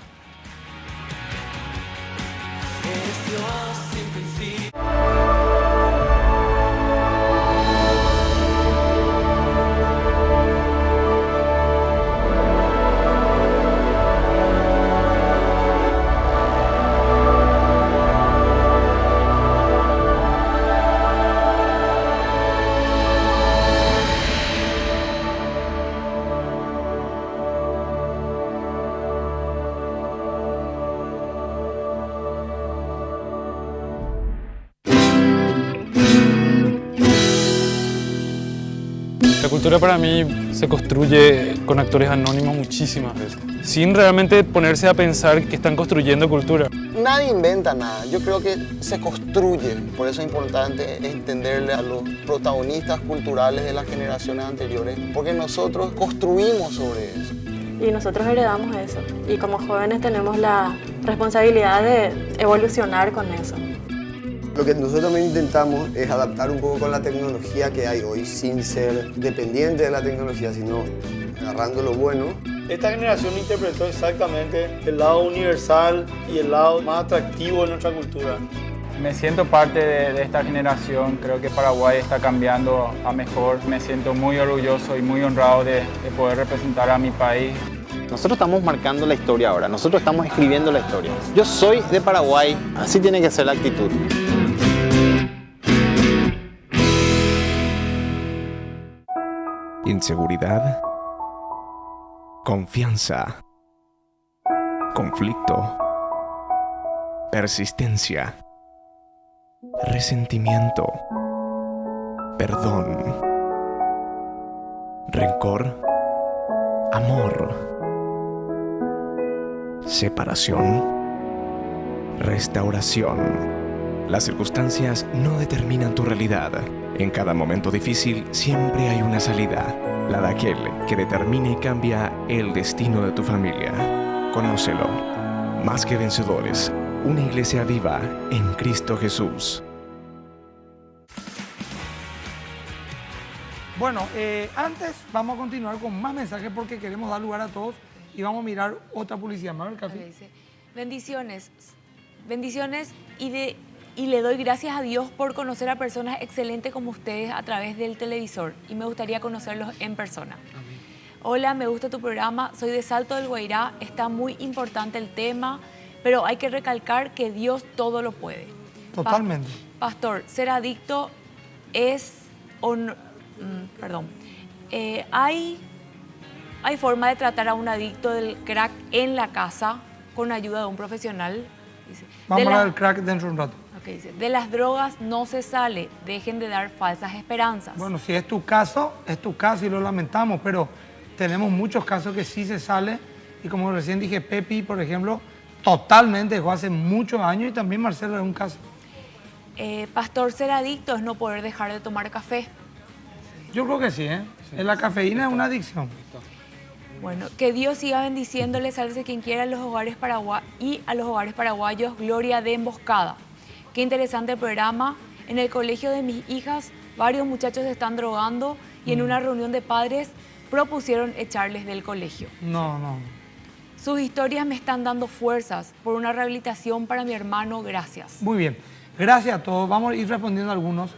La cultura para mí se construye con actores anónimos muchísimas veces, sin realmente ponerse a pensar que están construyendo cultura. Nadie inventa nada, yo creo que se construye. Por eso es importante entenderle a los protagonistas culturales de las generaciones anteriores, porque nosotros construimos sobre eso. Y nosotros heredamos eso. Y como jóvenes tenemos la responsabilidad de evolucionar con eso. Lo que nosotros también intentamos es adaptar un poco con la tecnología que hay hoy, sin ser dependiente de la tecnología, sino agarrando lo bueno. Esta generación interpretó exactamente el lado universal y el lado más atractivo de nuestra cultura. Me siento parte de esta generación, creo que Paraguay está cambiando a mejor. Me siento muy orgulloso y muy honrado de poder representar a mi país. Nosotros estamos marcando la historia ahora, nosotros estamos escribiendo la historia. Yo soy de Paraguay, así tiene que ser la actitud. Inseguridad, confianza, conflicto, persistencia, resentimiento, perdón, rencor, amor, separación, restauración. Las circunstancias no determinan tu realidad. En cada momento difícil siempre hay una salida, la de aquel que determina y cambia el destino de tu familia. Conócelo. Más que vencedores, una iglesia viva en Cristo Jesús. Bueno, antes vamos a continuar con más mensajes porque queremos dar lugar a todos y vamos a mirar otra publicidad. Manuel Café. Dice, bendiciones y le doy gracias a Dios por conocer a personas excelentes como ustedes a través del televisor y me gustaría conocerlos en persona. Amén. Hola, me gusta tu programa, soy de Salto del Guairá, está muy importante el tema, pero hay que recalcar que Dios todo lo puede. Totalmente. Pastor, ser adicto es... ¿hay forma de tratar a un adicto del crack en la casa con ayuda de un profesional? Dice, vamos a hablar del crack dentro de un rato. Okay, dice, de las drogas no se sale, dejen de dar falsas esperanzas. Bueno, si es tu caso y lo lamentamos, pero tenemos muchos casos que sí se sale y como recién dije, Pepi, por ejemplo, totalmente dejó hace muchos años y también Marcelo es un caso. Pastor, ser adicto es no poder dejar de tomar café. Yo creo que sí, ¿eh? Sí, la cafeína es una adicción. Bueno, que Dios siga bendiciéndole, sálvese quien quiera a los hogares paraguayos, gloria de emboscada. Qué interesante el programa. En el colegio de mis hijas, varios muchachos se están drogando y en una reunión de padres propusieron echarles del colegio. No. Sus historias me están dando fuerzas por una rehabilitación para mi hermano, gracias. Muy bien, gracias a todos. Vamos a ir respondiendo a algunos.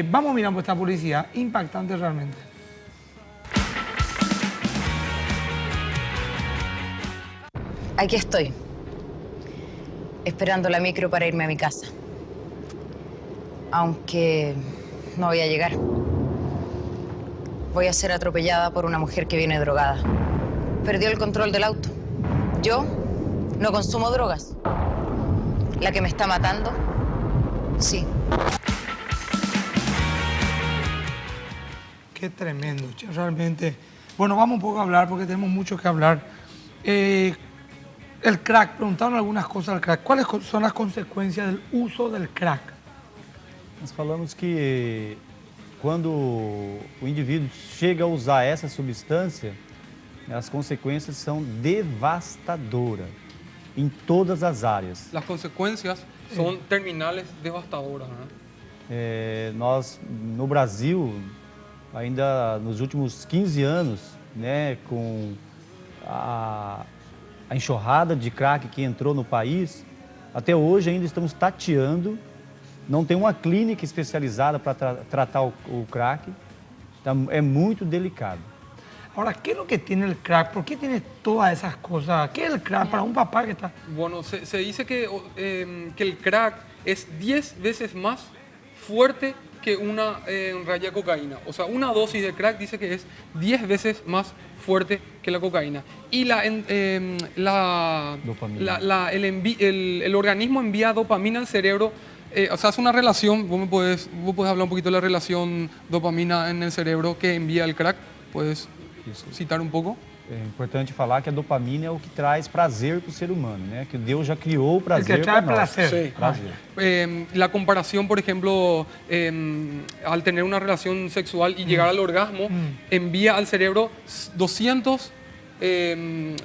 Vamos mirando esta publicidad, impactante realmente. Aquí estoy, esperando la micro para irme a mi casa. Aunque no voy a llegar. Voy a ser atropellada por una mujer que viene drogada. Perdió el control del auto. Yo no consumo drogas. La que me está matando, sí. Qué tremendo, realmente. Bueno, vamos un poco a hablar porque tenemos mucho que hablar. El crack, preguntaron algunas cosas al crack. ¿Cuáles son las consecuencias del uso del crack? Nós falamos que quando o indivíduo chega a usar essa substância, as consequências são devastadoras em todas as áreas. Las consecuencias son terminales devastadoras, né? Nós, no Brasil, ainda nos últimos 15 anos, né, com a enxurrada de crack que entrou no país, até hoje ainda estamos tateando, não tem uma clínica especializada para tratar o crack, então é muito delicado. Ahora, ¿qué es lo que tiene el crack? ¿Por qué tiene todas esas cosas? ¿Qué es el crack para un papá que está...? Bueno, se dice que el crack es 10 veces más fuerte que una raya de cocaína. O sea, una dosis de crack dice que es 10 veces más fuerte que la cocaína. Y el organismo envía dopamina al cerebro O sea, es una relación, vos podés hablar un poquito de la relación dopamina en el cerebro que envía el crack. ¿Puedes citar un poco? É importante falar que a dopamina é o que traz prazer para o ser humano, né? Que Deus já criou o prazer. El que trae placer. Sí. La comparación, por ejemplo, al tener una relación sexual y llegar al orgasmo, envía al cerebro 200 en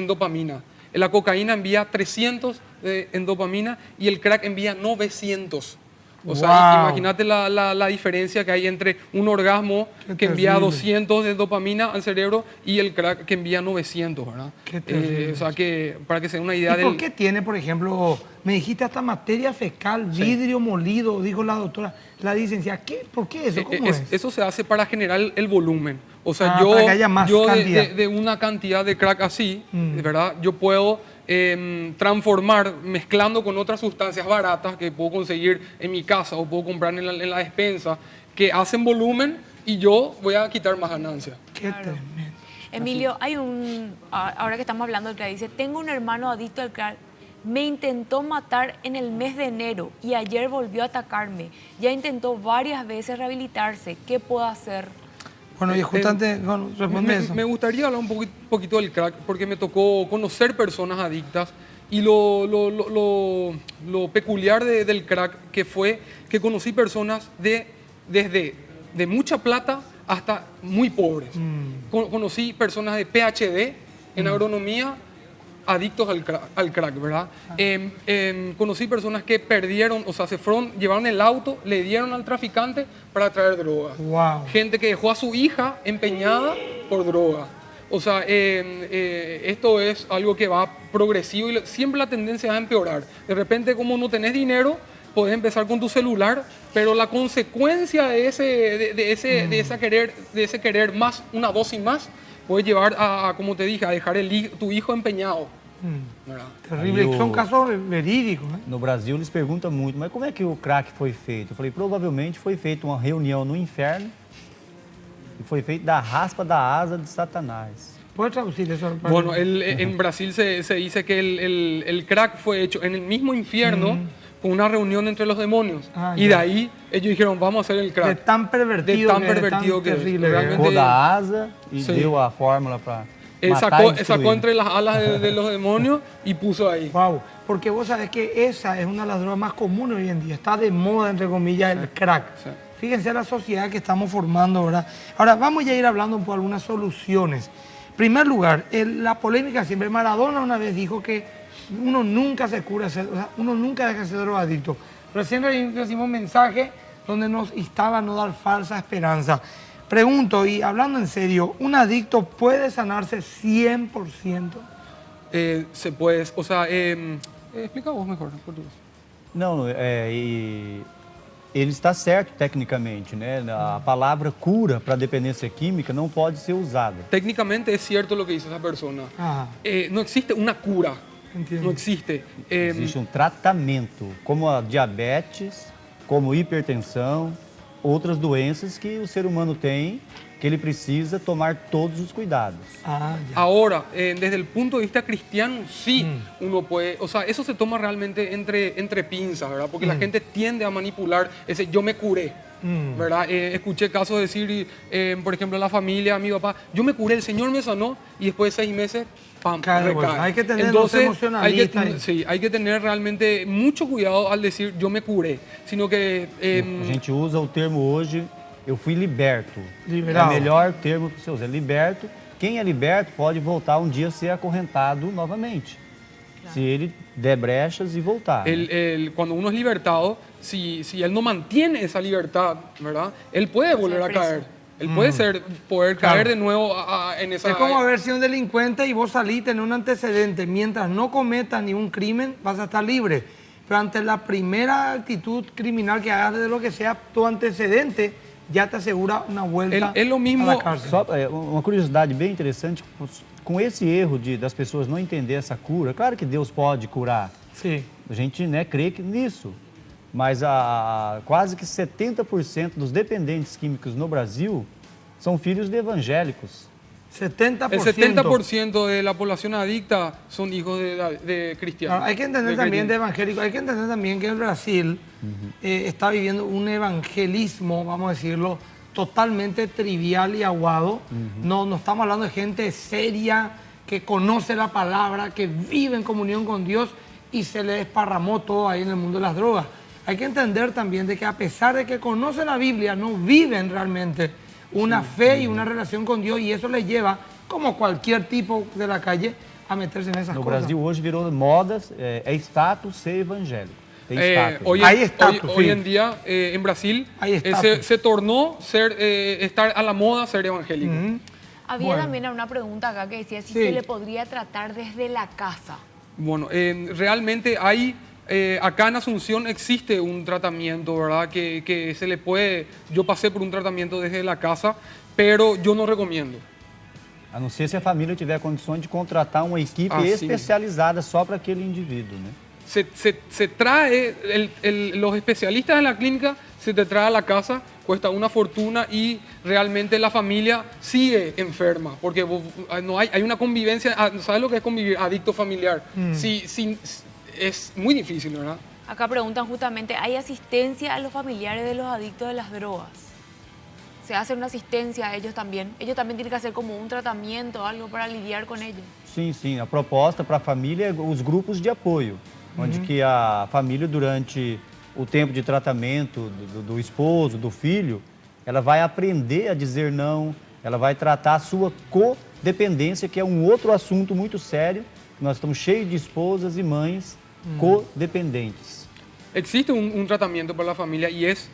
dopamina. La cocaína envía 300 en dopamina y el crack envía 900. O sea, imagínate la diferencia que hay entre un orgasmo que envía 200 de dopamina al cerebro y el crack que envía 900, ¿verdad? O sea, que para que se den una idea ¿Y por qué tiene, por ejemplo, me dijiste hasta materia fecal, vidrio molido, dijo la doctora, la licenciada? ¿Por qué eso? ¿Cómo es? Eso se hace para generar el volumen. O sea, para que haya más cantidad. De una cantidad de crack así, ¿verdad? Yo puedo transformar mezclando con otras sustancias baratas que puedo conseguir en mi casa o puedo comprar en la despensa que hacen volumen y yo voy a quitar más ganancias. Qué tremendo. Emilio, hay ahora que estamos hablando del crack, dice, tengo un hermano adicto al crack, me intentó matar en el mes de enero y ayer volvió a atacarme, ya intentó varias veces rehabilitarse, ¿qué puedo hacer? Bueno, y justamente, responde eso. Me gustaría hablar un poquito del crack, porque me tocó conocer personas adictas y lo peculiar del crack que fue que conocí personas desde mucha plata hasta muy pobres. Conocí personas de PhD en agronomía, adictos al crack, ¿verdad? Conocí personas que perdieron, o sea, llevaron el auto, le dieron al traficante para traer drogas. Wow. Gente que dejó a su hija empeñada por droga. O sea, esto es algo que va progresivo y siempre la tendencia va a empeorar. De repente, como no tenés dinero, podés empezar con tu celular, pero la consecuencia de ese querer más, una dosis más, puede llevar a, como te dije, a dejar tu hijo empeñado. Terrible, são casos verídicos, né? No Brasil eles perguntam muito, mas como é que o crack foi feito? Eu falei, provavelmente foi feita uma reunião no inferno e foi feito da raspa da asa de Satanás. ¿Puedes traducir eso? Bueno, en Brasil se dice que el crack fue hecho en el mismo infierno con una reunión entre los demonios. Y de ahí ellos dijeron, vamos a hacer el crack. De tan pervertido que es. Sacou da asa e deu a fórmula para sacó entre las alas de los demonios y puso ahí. Wow, porque vos sabés que esa es una de las drogas más comunes hoy en día. Está de moda, entre comillas, el crack. Sí. Fíjense la sociedad que estamos formando, ¿verdad? Ahora, vamos a ir hablando por algunas soluciones. En primer lugar, la polémica siempre. Maradona una vez dijo que uno nunca se cura, o sea, uno nunca deja de ser drogadicto. Recién recibimos un mensaje donde nos instaba a no dar falsa esperanza. Pregunto, y hablando en serio, ¿un adicto puede sanarse 100%? Se puede, o sea, explica vos mejor en português. Não, ele está certo tecnicamente, né? A palavra cura para dependência química não pode ser usada. Técnicamente es cierto lo que dice esa persona. No existe una cura. Entiendo. No existe. Existe um tratamento, como a diabetes, como hipertensão, outras doenças que o ser humano tem, que ele precisa tomar todos os cuidados. Ahora, desde el punto de vista cristiano, sí, uno puede, o sea, eso se toma realmente entre pinzas, ¿verdad? Porque la gente tiende a manipular ese yo me curé, ¿verdad? Escuché casos decir, por ejemplo, la familia, mi papá, yo me curé, el Señor me sanó y después de 6 meses, ¡pam!, recae. Hay que tener los emocionalistas. Sí, hay que tener realmente mucho cuidado al decir yo me curé, sino que... A gente usa o termo hoje, eu fui liberto. Liberal. É o melhor termo que você usa, é liberto. Quem é liberto pode voltar um dia a ser acorrentado novamente. Claro. Se ele der brechas e voltar. Cuando uno es libertado, si él no mantiene esa libertad, ¿verdad? Él puede volver a caer. Él puede poder caer de nuevo en esa... Es como haber sido un delincuente y vos salís, tenés un antecedente. Mientras no cometas ningún crimen, vas a estar libre. Pero ante la primera actitud criminal que hagas de lo que sea, tu antecedente já te assegura uma volta mesmo, à cárcel. Só uma curiosidade bem interessante, com esse erro das pessoas não entender essa cura, claro que Deus pode curar. Sim. A gente crê nisso, mas quase que 70% dos dependentes químicos no Brasil são filhos de evangélicos. 70%. El 70% de la población adicta son hijos de cristianos. Claro, hay que entender también de evangélicos, hay que entender también que el Brasil está viviendo un evangelismo, vamos a decirlo, totalmente trivial y aguado. No estamos hablando de gente seria, que conoce la palabra, que vive en comunión con Dios y se le desparramó todo ahí en el mundo de las drogas. Hay que entender también de que a pesar de que conocen la Biblia, no viven realmente una fe y una relación con Dios, y eso les lleva, como cualquier tipo de la calle, a meterse en esas no cosas. Brasil hoje virou modas, é status ser evangélico. Tem status. Hoy en día en Brasil se tornó estar a la moda ser evangélico. Había también una pregunta acá que decía si se le podría tratar desde la casa. Bueno, realmente hay... acá en Asunción existe un tratamiento, ¿verdad? Que se le puede... Yo pasé por un tratamiento desde la casa, pero yo no recomiendo. A não ser se a família tiver condições de contratar uma equipe especializada só para aquele indivíduo, né? Se trae, los especialistas de la clínica se te trae a la casa, cuesta una fortuna y realmente la familia sigue enferma, porque no hay una convivencia, ¿sabes lo que es convivir? Adicto familiar. Es muy difícil, ¿verdad? Acá preguntan justamente, ¿hay asistencia a los familiares de los adictos de las drogas? ¿Se hace una asistencia a ellos también? ¿Ellos también tienen que hacer como un tratamiento, algo para lidiar con ellos? Sim. A proposta para a família é os grupos de apoio, onde que a família, durante o tempo de tratamento do esposo, do filho, ela vai aprender a dizer não, ela vai tratar a sua codependência, que é um outro assunto muito sério. Nós estamos cheios de esposas e mães codependentes. Existe un tratamiento para la familia y es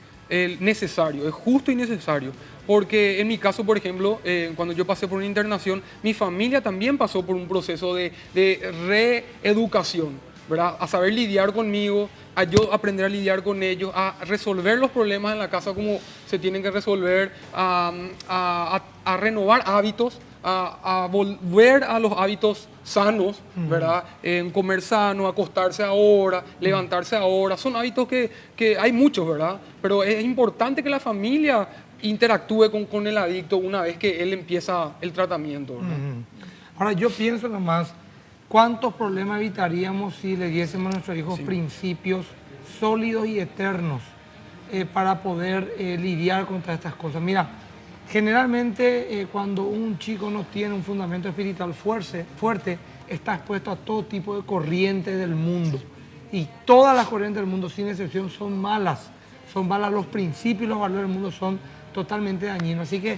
necesario, es justo y necesario. Porque en mi caso, por ejemplo, cuando yo pasé por una internación, mi familia también pasó por un proceso de reeducación, ¿verdad? A saber lidiar conmigo, a yo aprender a lidiar con ellos, a resolver los problemas en la casa como se tienen que resolver, a renovar hábitos, a volver a los hábitos sanos, ¿verdad? Comer sano, acostarse ahora, levantarse ahora. Son hábitos que hay muchos, ¿verdad? Pero es importante que la familia interactúe con el adicto una vez que él empieza el tratamiento, ¿verdad? Ahora, yo pienso nomás, ¿cuántos problemas evitaríamos si le diésemos a nuestros hijos principios sólidos y eternos para poder lidiar con todas estas cosas? Mira, generalmente cuando un chico no tiene un fundamento espiritual fuerte, está expuesto a todo tipo de corrientes del mundo. Y todas las corrientes del mundo, sin excepción, son malas. Son malas, los principios y los valores del mundo son totalmente dañinos. Así que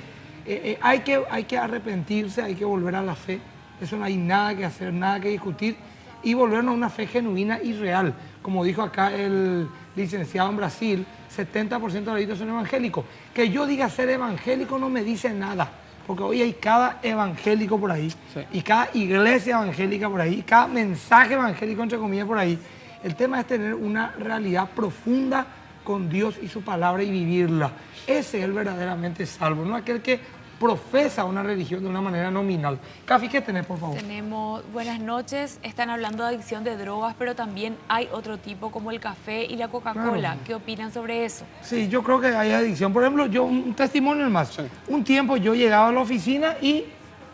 hay que arrepentirse, hay que volver a la fe. Eso no hay nada que hacer, nada que discutir. Y volvernos a una fe genuina y real. Como dijo acá el licenciado en Brasil, 70% de los adictos son evangélicos. Que yo diga ser evangélico no me dice nada, porque hoy hay cada evangélico por ahí, y cada iglesia evangélica por ahí, y cada mensaje evangélico, entre comillas, por ahí. El tema es tener una realidad profunda con Dios y su palabra y vivirla. Ese es el verdaderamente salvo, no aquel que profesa una religión de una manera nominal. Cafi, ¿qué tenés, por favor? Tenemos, buenas noches, están hablando de adicción de drogas, pero también hay otro tipo como el café y la Coca-Cola. Claro. ¿Qué opinan sobre eso? Sí, yo creo que hay adicción. Por ejemplo, yo, un testimonio más. Sí. Un tiempo yo llegaba a la oficina y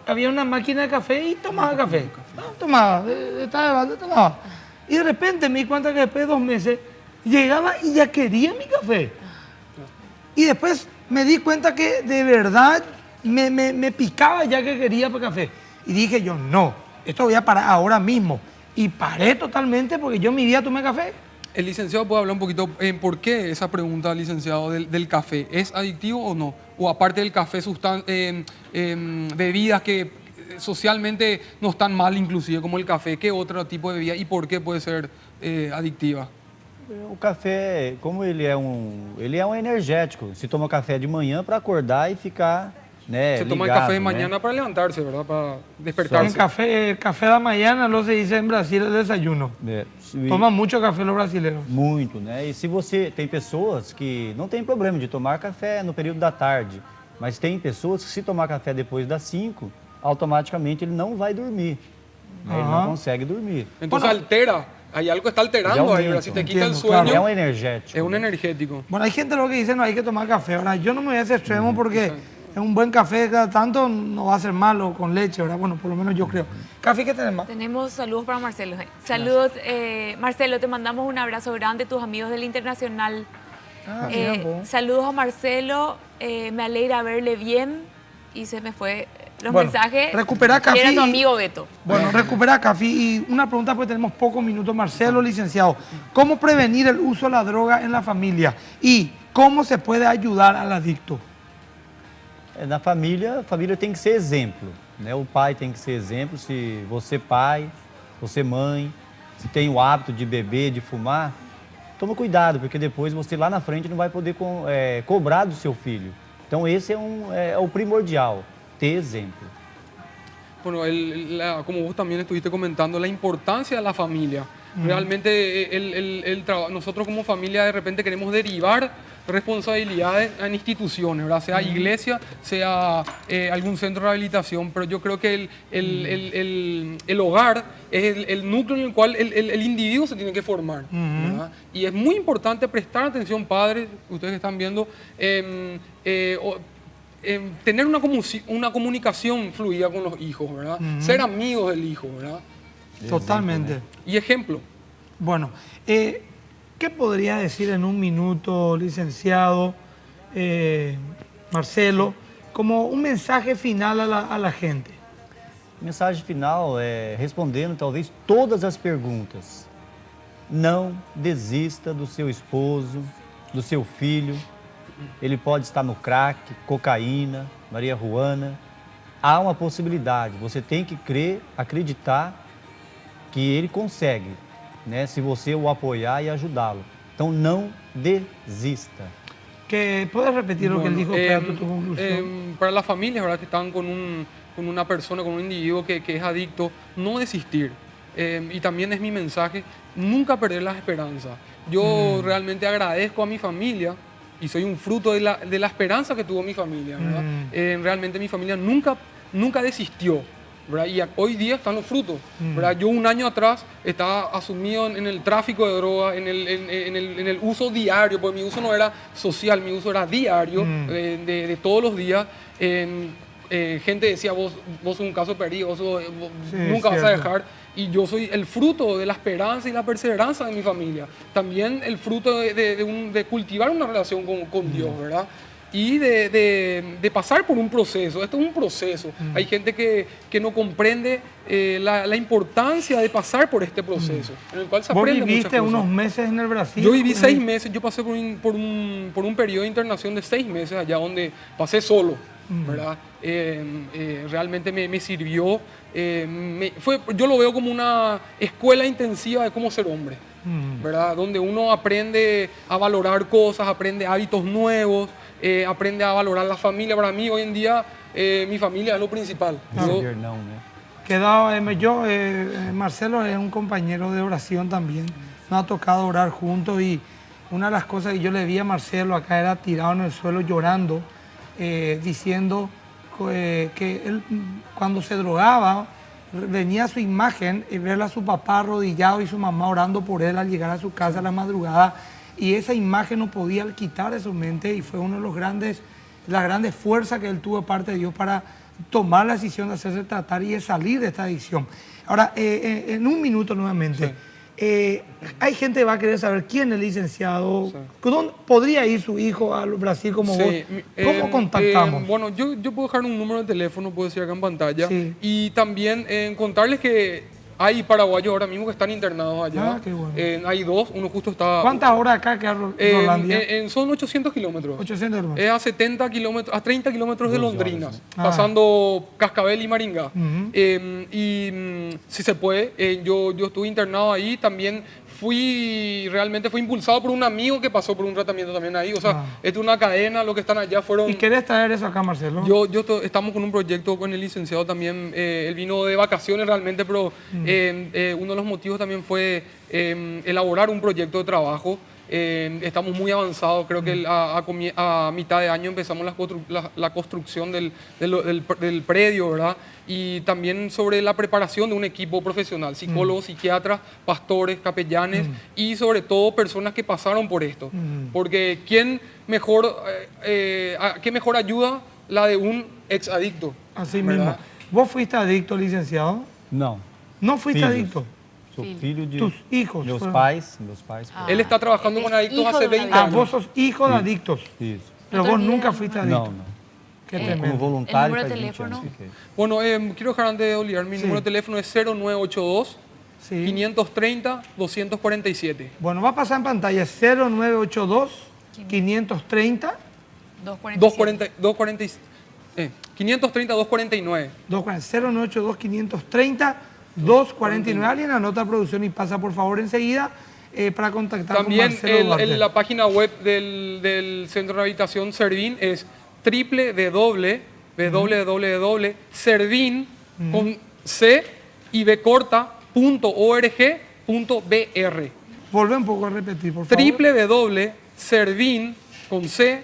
había una máquina de café y tomaba café. No, tomaba. Y de repente me di cuenta que después de 2 meses llegaba y ya quería mi café. Y después me di cuenta que de verdad me picaba ya que quería para café. Y dije yo, no, esto voy a parar ahora mismo. Y paré totalmente porque yo en mi vida tomé café. El licenciado puede hablar un poquito en por qué esa pregunta, licenciado, del café. ¿Es adictivo o no? O aparte del café, bebidas que socialmente no están mal inclusive, como el café. ¿Qué otro tipo de bebida y por qué puede ser adictiva? O café, como ele é um energético. Se toma café de manhã para acordar e ficar, né, se toma ligado, café de mañana para levantarse, ¿verdad? Para despertarse. El café de mañana lo se dice en Brasil el desayuno. Toma muito café los brasileiros. Muito, né? E se você tem pessoas que não tem problema de tomar café no período da tarde, mas tem pessoas que se tomar café depois das 5, automaticamente ele não vai dormir. Ele não consegue dormir. Então altera. Hay algo que está alterando ahí, ¿verdad? Si te quita el sueño, claro, es un energético. Es un energético. Bueno, hay gente lo que dice no hay que tomar café. Ahora, yo no me voy a ese extremo porque un buen café cada tanto no va a ser malo con leche, ¿verdad? Bueno, por lo menos yo creo. Café, ¿qué tenemos? Tenemos saludos para Marcelo. Saludos, Marcelo, te mandamos un abrazo grande, tus amigos del Internacional. Saludos a Marcelo, me alegra verle bien y se me fue los mensajes. Recupera café. Era tu amigo Beto. Bueno, recupera café. Y una pregunta, porque tenemos pocos minutos. Marcelo, licenciado, ¿cómo prevenir el uso de la droga en la familia? ¿Y cómo se puede ayudar al adicto? Na família, a família tem que ser exemplo, né? O pai tem que ser exemplo. Se você pai, você mãe, se tem o hábito de beber, de fumar, toma cuidado, porque depois você lá na frente não vai poder cobrar do seu filho. Então esse é o primordial, ter exemplo. Bueno, como vos también estuviste comentando, la importancia de la familia. Realmente nosotros como familia de repente queremos derivar responsabilidades en instituciones, ¿verdad? Sea iglesia, sea algún centro de rehabilitación, pero yo creo que el hogar es el núcleo en el cual el individuo se tiene que formar, ¿verdad? Y es muy importante prestar atención, padres, ustedes que están viendo, tener una comunicación fluida con los hijos, ¿verdad? Ser amigos del hijo, ¿verdad? Totalmente. Y ejemplo. Bueno, ¿qué podría decir en un minuto, licenciado Marcelo, como un mensaje final a la gente? Mensagem final respondendo talvez todas as perguntas. Não desista do seu esposo, do seu filho. Ele pode estar no crack, cocaína, Maria Juana. Há uma possibilidade. Você tem que crer, acreditar que ele consegue, né? Se você o apoiar e ajudá-lo. Então não desista. ¿Puedes repetir lo que él dijo para tu conclusión? Para las familias, ¿verdad?, que están con una persona, con un individuo que es adicto, no desistir. Y también es mi mensaje, nunca perder la esperanza. Yo realmente agradezco a mi familia y soy un fruto de la esperanza que tuvo mi familia, ¿verdad? Realmente mi familia nunca desistió, ¿verdad? Y hoy día están los frutos, ¿verdad? Yo un año atrás estaba asumido en el tráfico de drogas, en el uso diario, porque mi uso no era social, mi uso era diario, de todos los días. Gente decía, vos sos un caso perdido, vos nunca vas a dejar. Y yo soy el fruto de la esperanza y la perseverancia de mi familia. También el fruto de cultivar una relación con Dios, ¿verdad? Y de pasar por un proceso. Esto es un proceso. Hay gente que no comprende la importancia de pasar por este proceso, en el cual se aprende muchas cosas. ¿Vos viviste unos meses en el Brasil? Yo viví 6 meses. Yo pasé por un periodo de internación de 6 meses allá, donde pasé solo, ¿verdad? Realmente me sirvió. Yo lo veo como una escuela intensiva de cómo ser hombre, ¿verdad? Donde uno aprende a valorar cosas, aprende hábitos nuevos, aprende a valorar la familia. Para mí hoy en día mi familia es lo principal. Marcelo es un compañero de oración también, nos ha tocado orar juntos, y una de las cosas que yo le vi a Marcelo acá era tirado en el suelo llorando, diciendo que él, cuando se drogaba, venía su imagen y verle a su papá arrodillado y su mamá orando por él al llegar a su casa a la madrugada, y esa imagen no podía quitar de su mente, y fue una de las grandes fuerzas que él tuvo de parte de Dios para tomar la decisión de hacerse tratar y de salir de esta adicción. Ahora, en un minuto nuevamente, hay gente que va a querer saber quién es el licenciado, ¿dónde podría ir su hijo al Brasil como vos? ¿Cómo contactamos? Bueno, yo puedo dejar un número de teléfono, puedo decir acá en pantalla, y también contarles que hay paraguayos ahora mismo que están internados allá. Qué bueno. Hay 2, uno justo está... ¿Cuántas horas acá queda Rolandia? Son 800 kilómetros. 800 kilómetros. Es a 70 kilómetros, a 30 kilómetros de Londrinas, pasando Cascabel y Maringá. Si se puede, yo estuve internado ahí, también realmente fui impulsado por un amigo que pasó por un tratamiento también ahí. O sea, esto es una cadena, los que están allá fueron... ¿Y querés traer eso acá, Marcelo? Estamos con un proyecto con el licenciado también. Él vino de vacaciones realmente, pero uno de los motivos también fue elaborar un proyecto de trabajo. Estamos muy avanzados, creo que a mitad de año empezamos la construcción del predio, ¿verdad? Y también sobre la preparación de un equipo profesional, psicólogos, psiquiatras, pastores, capellanes y sobre todo personas que pasaron por esto. Porque ¿qué mejor ayuda la de un ex adicto. Así ¿verdad? mismo. ¿Vos fuiste adicto, licenciado? Não. ¿No fuiste Filhos. adicto? Sou filho de Tus hijos meus fueron- pais. Él está trabajando con adictos hijo hace de un 20 Ah, años. vos sos hijo de Sí. adictos. Isso. Pero vos nunca fuiste adicto. Não, não. Qué Como tremendo. voluntário número de faz 20 teléfono? anos fiquei. Bueno, quiero dejar antes de olvidar, mi número de teléfono es 0982 Sí. 530 247. Bueno, va a pasar en pantalla 0982 530 530 249. 0982 530 249. Alguien anota producción y pasa por favor enseguida para contactar También con Marcelo Duarte. la página web del Centro de Rehabilitación Servín es www.servin con C y B corta.org.br. Volve un poco a repetir, por favor. www.servin con C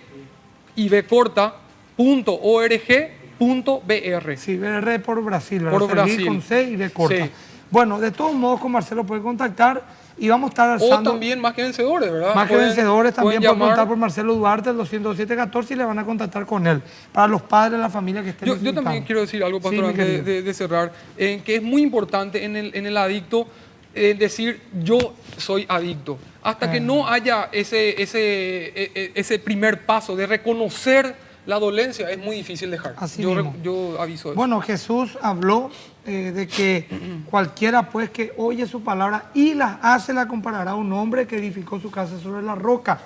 y B corta.org.br. Sí, BR por Brasil, ¿verdad? Por Servir Brasil. con C y B corta. Sí. Bueno, de todos modos con Marcelo puede contactar y vamos a estar O alzando... también Más que Vencedores, ¿verdad? Más que Pueden- vencedores también pueden pueden contar llamar. por Marcelo Duarte al 207-14 y le van a contactar con él. Para los padres de la familia que estén Yo necesitando. también quiero decir algo, Sí, pastor, mi antes querido. de cerrar, que es muy importante en el adicto decir yo soy adicto. Hasta que no haya ese primer paso de reconocer la dolencia, es muy difícil dejar. Así mismo. Yo aviso eso. Bueno, Jesús habló de que cualquiera pues que oye su palabra y las hace la comparará a un hombre que edificó su casa sobre la roca.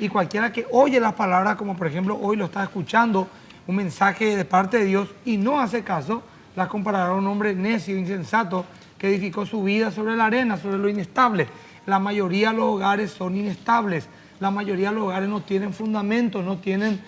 Y cualquiera que oye las palabras, como por ejemplo hoy lo está escuchando, un mensaje de parte de Dios y no hace caso, la comparará a un hombre necio, insensato, que edificó su vida sobre la arena, sobre lo inestable. La mayoría de los hogares son inestables. La mayoría de los hogares no tienen fundamento, no tienen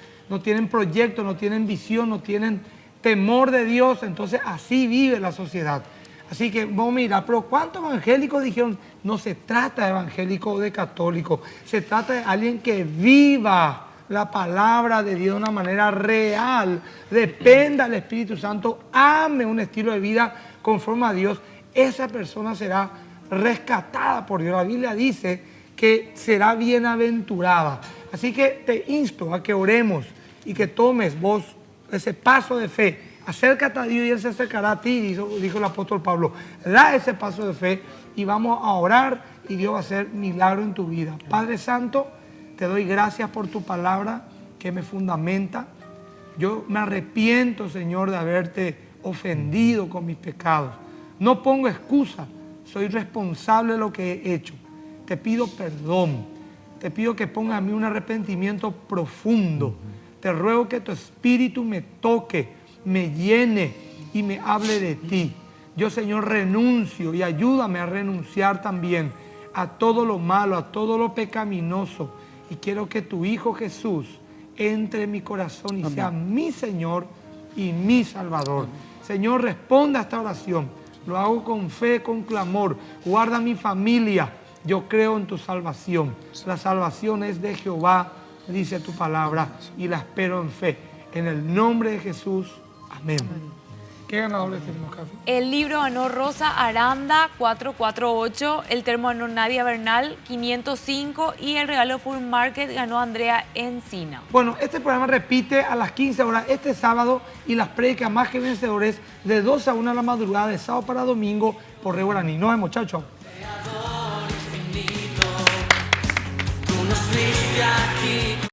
proyecto, no tienen visión, no tienen temor de Dios. Entonces así vive la sociedad. Así que vamos a mirar, pero ¿cuántos evangélicos dijeron? No se trata de evangélico o de católico, se trata de alguien que viva la palabra de Dios de una manera real, dependa del Espíritu Santo, ame un estilo de vida conforme a Dios. Esa persona será rescatada por Dios. La Biblia dice que será bienaventurada. Así que te insto a que oremos y que tomes vos ese paso de fe. Acércate a Dios y Él se acercará a ti, dijo el apóstol Pablo. Da ese paso de fe y vamos a orar y Dios va a hacer milagro en tu vida. Padre Santo, te doy gracias por tu palabra que me fundamenta. Yo me arrepiento, Señor, de haberte ofendido con mis pecados. No pongo excusa, soy responsable de lo que he hecho. Te pido perdón, te pido que ponga a mí un arrepentimiento profundo. Te ruego que tu espíritu me toque, me llene y me hable de ti. Yo, Señor, renuncio y ayúdame a renunciar también a todo lo malo, a todo lo pecaminoso. Y quiero que tu Hijo Jesús entre en mi corazón y sea mi Señor y mi Salvador. Señor, responda a esta oración. Lo hago con fe, con clamor. Guarda mi familia. Yo creo en tu salvación. La salvación es de Jehová, dice tu palabra, y la espero en fe. En el nombre de Jesús. Amén. ¿Qué ganadores tenemos, Café? El libro ganó Rosa Aranda, 448. El termo ganó Nadia Bernal, 505. Y el regalo Full Market ganó Andrea Encina. Bueno, este programa repite a las 15 horas este sábado y las prédicas Más que Vencedores de 2 a 1 de la madrugada de sábado para domingo por Red Guaraní. Nos vemos, chao, chao. Tú nos viste aquí.